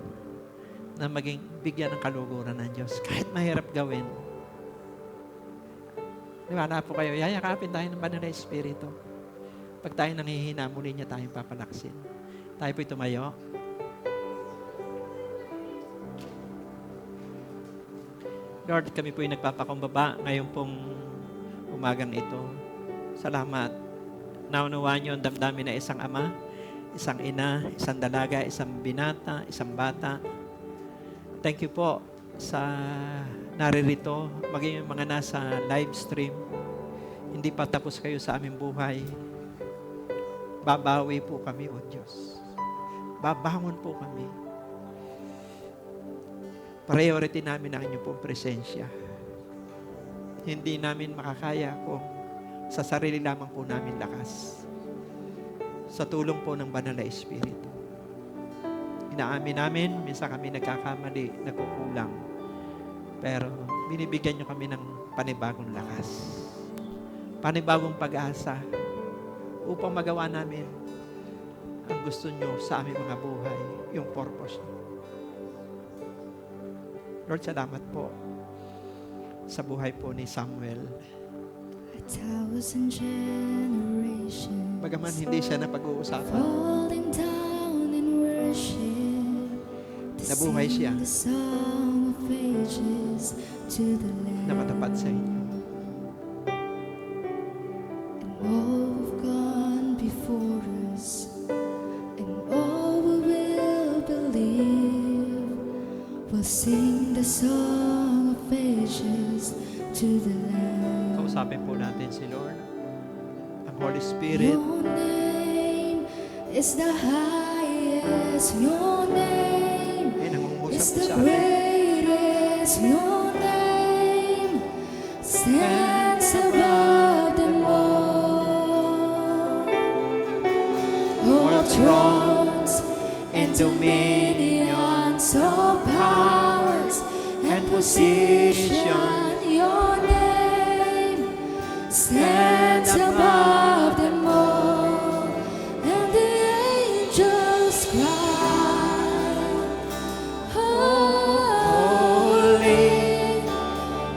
na maging bigyan ng kaluguran ng Diyos. Kahit mahirap gawin. Niwala po kayo, yayakapin tayo ng banal na Espiritu. Pag tayo nanghihina, muli niya tayong papalaksin. Tayo po'y tumayo. Lord, kami po'y nagpapakumbaba ngayon pong umagang ito. Salamat. Naunawaan niyo ang damdamin na isang ama, isang ina, isang dalaga, isang binata, isang bata. Thank you po sa naririto, maging yung mga nasa live stream. Hindi pa tapos kayo sa aming buhay. Babawi po kami, O Diyos. Babangon po kami. Priority namin ang inyong pong presensya. Hindi namin makakaya kung sa sarili lamang po namin lakas. Sa tulong po ng Banal na Espiritu. Inaamin namin, minsan kami nagkakamali, nagkukulang. Pero binibigyan nyo kami ng panibagong lakas. Panibagong pag-asa upang magawa namin ang gusto nyo sa aming mga buhay, yung purpose nyo. Lord, salamat po sa buhay po ni Samuel. 1,000 generations Bagaman hindi siya na pag-uusapan, falling down in worship to nabuhay siya sing the song of ages to the na Lamb. matapat sa inyo. And all who've gone before us, and all who will believe, will sing the song of ages to the Lamb. Kausapin po natin si Lord. Ang Holy Spirit, Your name is the highest. Your name ay is nangungusap po the sa atin. greatest. Your name stands above them all. All thrones and dominions, all powers and position. Your name stands above them all, and the angels cry, holy.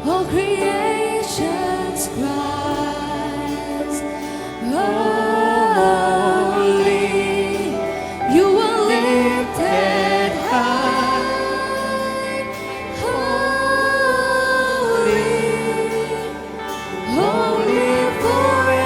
All creations cries, holy. You are lifted high, holy, holy forever.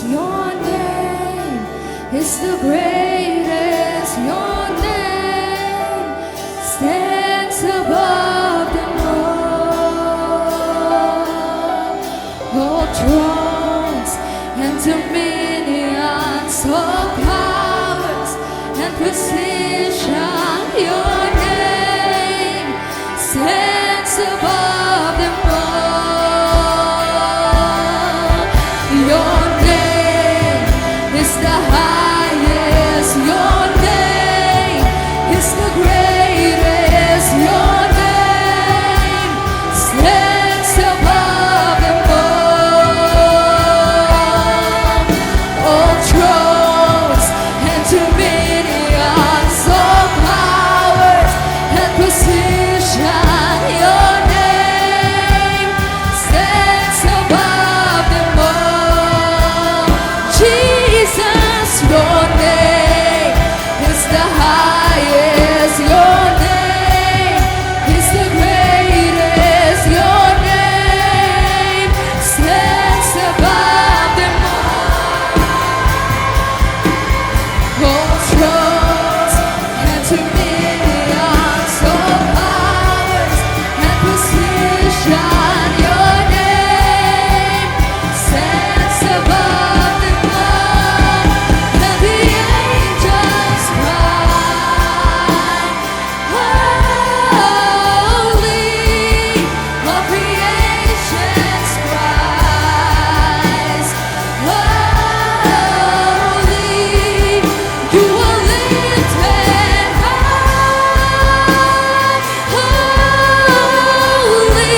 Your name is the greatest. Your name stands above them all thrones and dominions, all powers and position. Your name stands above them all. Your name is the highest. Your name is the greatest. Your name stands above them all thrones and dominions, all powers and position. Your name stands above them all. Jesus, your name is the highest. Your name is the greatest. Your name stands above them all thrones and dominions, all powers and position. Your name stands above them all, and the angels cry, holy, all creation's cries, holy, you are lifted high, holy,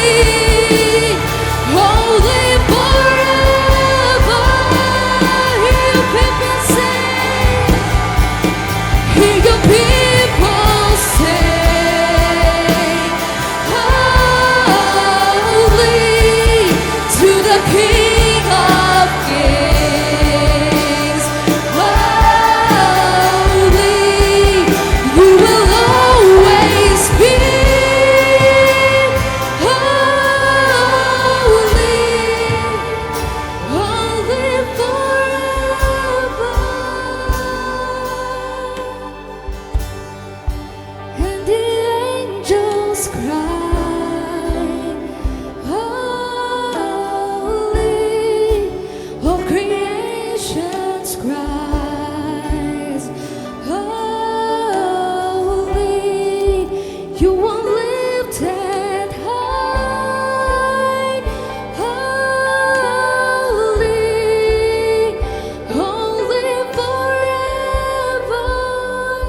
holy forever. Hear your people sing, hear your people sing, holy to the King of Kings, holy, you will always be, holy forever. And the angels cry, holy, all creation's cries, holy, you are lifted high, holy, holy forever.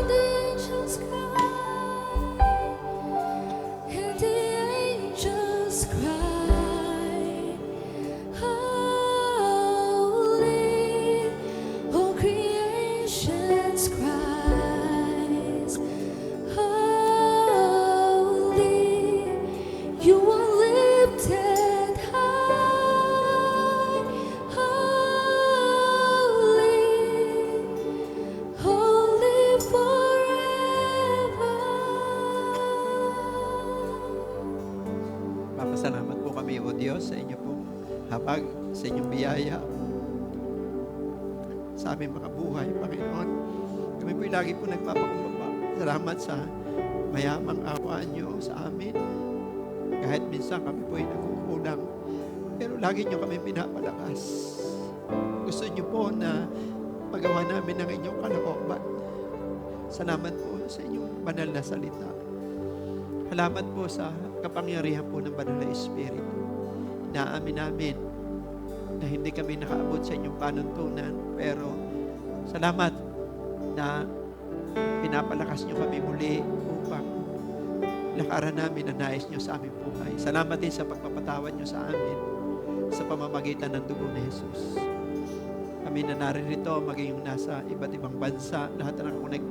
The angels cry, and the angels cry, holy, all creation's cries, holy, you are lifted high, holy, holy forever. Papasalamat po kami, O Diyos, sa inyo po habag, sa inyong biyaya, sa aming mga buhay, Panginoon. Kami po'y lagi po nagpapakumbaba. Salamat sa mayamang awaan nyo sa amin. Kahit minsan kami po'y nagkukulang, pero lagi nyo kami pinapalakas. Gusto nyo po na magawa namin ang inyong kalooban. Salamat po sa inyong banal na salita. Salamat po sa kapangyarihan po ng Banal na Espiritu. Inaamin namin na hindi kami nakaabot sa inyong panuntunan, pero salamat na pinapalakas nyo kami muli upang lakaran namin ang nais nyo sa aming buhay. Salamat din sa pagpapatawad nyo sa amin sa pamamagitan ng dugo ni Jesus. Kami na naririto, maging yung nasa iba't ibang bansa, lahat na nakukunik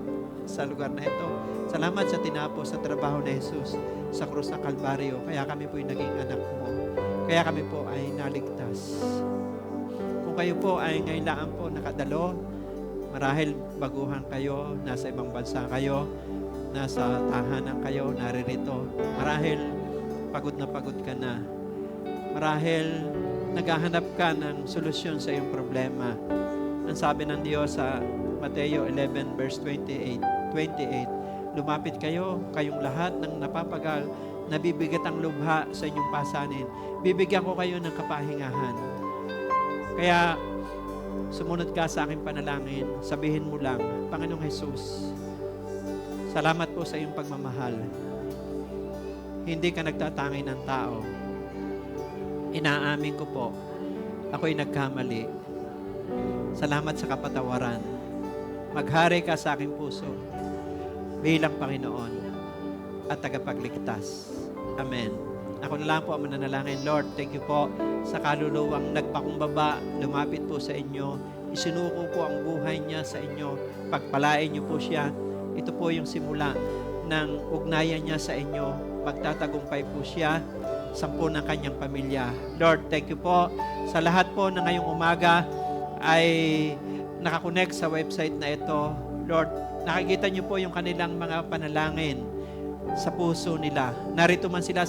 sa lugar na ito. Salamat sa tinapos sa trabaho ni Jesus sa krus ng Kalbaryo. Kaya kami po ay naging anak mo. Kaya kami po ay naligtas. Kung kayo po ay ngailangan po nakadalo, marahil baguhan kayo, nasa ibang bansa kayo, nasa tahanan kayo, naririto. Marahil pagod na pagod ka na. Marahil naghahanap ka ng solusyon sa iyong problema. Ang sabi ng Diyos sa Mateo 11 verse 28, lumapit kayo, kayong lahat ng napapagal, nabibigat ang lubha sa inyong pasanin. Bibigyan ko kayo ng kapahingahan. Kaya, sumunod ka sa aking panalangin, sabihin mo lang, Panginoong Jesus, salamat po sa iyong pagmamahal. Hindi ka nagtatangi ng tao. Inaamin ko po, ako'y nagkamali. Salamat sa kapatawaran. Maghari ka sa aking puso bilang Panginoon at tagapagligtas. Amen. Ako na lang po ang mananalangin. Lord, thank you po sa kaluluwang nagpakumbaba, lumapit po sa inyo. Isinuko po ang buhay niya sa inyo. Pagpalain niyo po siya. Ito po yung simula ng ugnayan niya sa inyo. Magtatagumpay po siya sa po ng kanyang pamilya. Lord, thank you po sa lahat po na ngayong umaga ay nakakonect sa website na ito. Lord, nakikita niyo po yung kanilang mga panalangin sa puso nila. Narito man sila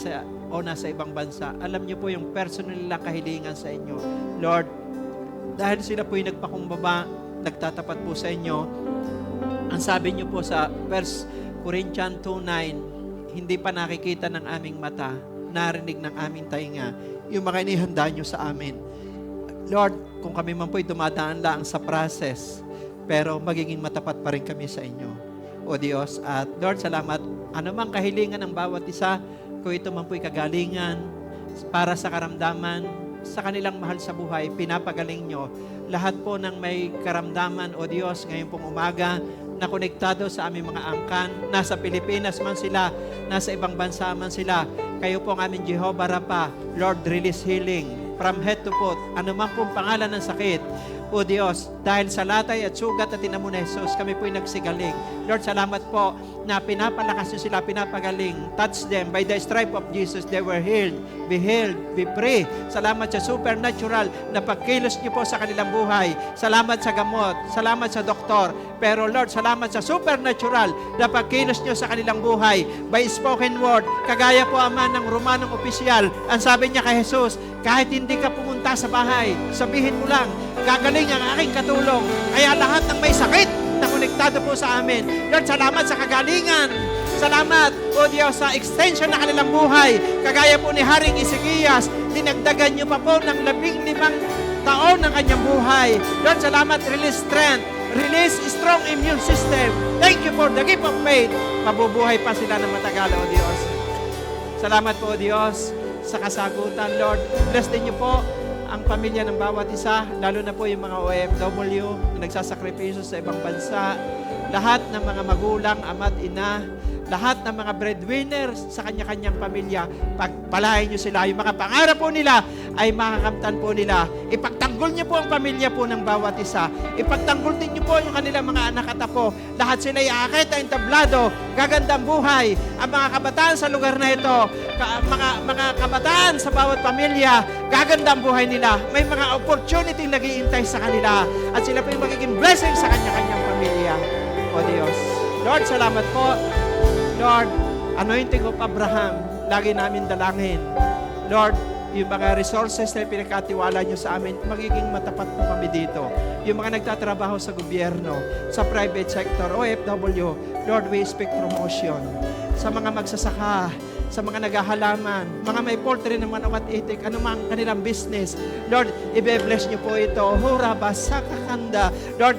o nasa ibang bansa. Alam niyo po yung personal nilang kahilingan sa inyo. Lord, dahil sila po yung nagpakumbaba, nagtatapat po sa inyo, ang sabi niyo po sa 1 Corinthians 2:9, hindi pa nakikita ng aming mata, narinig ng aming tainga, yung mga inihanda niyo sa amin. Lord, kung kami man po'y dumadaan lang sa process, pero magiging matapat pa rin kami sa inyo, O Diyos. At Lord, salamat. Anumang kahilingan ng bawat isa, kung ito man po'y kagalingan, para sa karamdaman, sa kanilang mahal sa buhay, pinapagaling nyo. Lahat po ng may karamdaman, O Diyos, ngayon pong umaga, na konektado sa aming mga angkan, nasa Pilipinas man sila, nasa ibang bansa man sila, kayo po ang aming Jehovah Rapha. Lord, release healing from head to foot, anumang pong pangalan ng sakit, O Diyos, dahil sa latay at sugat at tinamo ni Jesus, kami po'y nagsigaling. Lord, salamat po na pinapalakas nyo sila, pinapagaling. Touch them. By the stripe of Jesus, they were healed. Be healed. Be free. Salamat sa supernatural na pagkilos nyo po sa kanilang buhay. Salamat sa gamot. Salamat sa doktor. Pero Lord, salamat sa supernatural na pagkilos nyo sa kanilang buhay. By spoken word, kagaya po Ama ng Romanong opisyal, ang sabi niya kay Jesus, kahit hindi ka pumunta sa bahay, sabihin mo lang, gagaling ang aking katulong. Kaya lahat ng may sakit na konektado po sa amin. Lord, salamat sa kagalingan. Salamat, O Diyos, sa extension na kanilang buhay. Kagaya po ni Haring Ezekias, dinagdagan niyo pa po ng 15 taon ng kanyang buhay. Lord, salamat, release strength, release strong immune system. Thank you for the gift of faith. Mabubuhay pa sila ng matagal, O Diyos. Salamat po, O Diyos, sa kasagutan. Lord, bless din niyo po ang pamilya ng bawat isa, lalo na po yung mga OFW na nagsasakripisyo sa ibang bansa, lahat ng mga magulang, ama't ina, lahat ng mga breadwinners sa kanya-kanyang pamilya, pagpalain niyo sila. Yung mga pangarap po nila ay makakamtan po nila. Ipagtanggol niyo po ang pamilya po ng bawat isa. Ipagtanggol din niyo po yung kanilang mga anak at apo. Lahat sila iaakit ang entablado, gagandang buhay. Ang mga kabataan sa lugar na ito, mga kabataan sa bawat pamilya, gagandang buhay nila. May mga opportunity nag-iintay sa kanila at sila po yung magiging blessing sa kanya-kanyang pamilya. O Diyos. Lord, salamat po. Lord, anointing of Abraham, lagi namin dalangin. Lord, yung mga resources na pinakatiwala nyo sa amin, magiging matapat po kami dito. Yung mga nagtatrabaho sa gobyerno, sa private sector, OFW, Lord, we speak promotion. Sa mga magsasaka, sa mga naghahalaman, mga may poultry ng manok at itik, anumang kanilang business, Lord, i-bless nyo po ito. Hura basakakanda. Lord,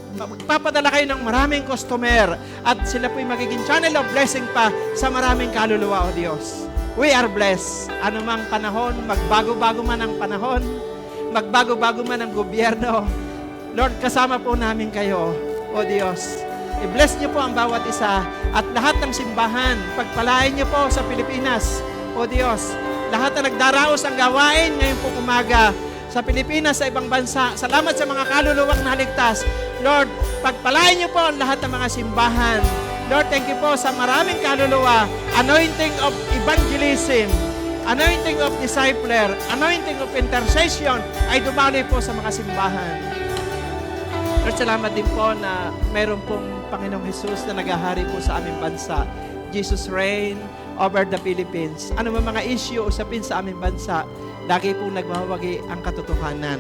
magpapadala kayo ng maraming customer at sila po'y magiging channel of blessing pa sa maraming kaluluwa, O Diyos. We are blessed. Anumang panahon, magbago-bago man ang panahon, magbago-bago man ang gobyerno, Lord, kasama po namin kayo, O Diyos. I-bless niyo po ang bawat isa at lahat ng simbahan. Pagpalain niyo po sa Pilipinas, O Diyos. Lahat na nagdaraos ang gawain ngayon po umaga sa Pilipinas, sa ibang bansa. Salamat sa mga kaluluwang naligtas. Lord, pagpalain niyo po ang lahat ng mga simbahan. Lord, thank you po sa maraming kaluluwa. Anointing of evangelism, anointing of discipler, anointing of intercession ay dumaloy po sa mga simbahan. Lord, salamat din po na mayroon pong Panginoong Jesus na naghahari po sa aming bansa. Jesus reign over the Philippines. Ano man mga issue usapin sa aming bansa, lagi pong nagwawagi ang katotohanan.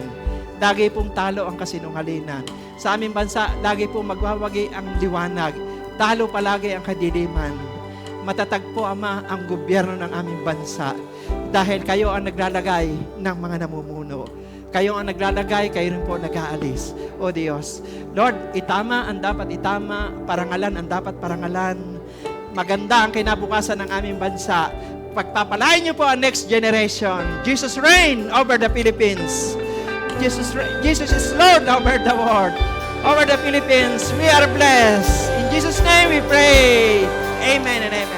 Lagi pong talo ang kasinungalingan. Sa aming bansa, lagi pong magwawagi ang liwanag. Talo palagi ang kadiliman. Matatag po, Ama, ang gobyerno ng aming bansa dahil kayo ang naglalagay ng mga namumuno. Kayo ang naglalagay, kayo rin po nag-aalis. O Diyos, Lord, itama ang dapat itama, parangalan ang dapat parangalan. Maganda ang kinabukasan ng aming bansa. Pagpapalain niyo po ang next generation. Jesus reign over the Philippines. Jesus is Lord over the world. Over the Philippines, we are blessed. In Jesus' name we pray. Amen and amen.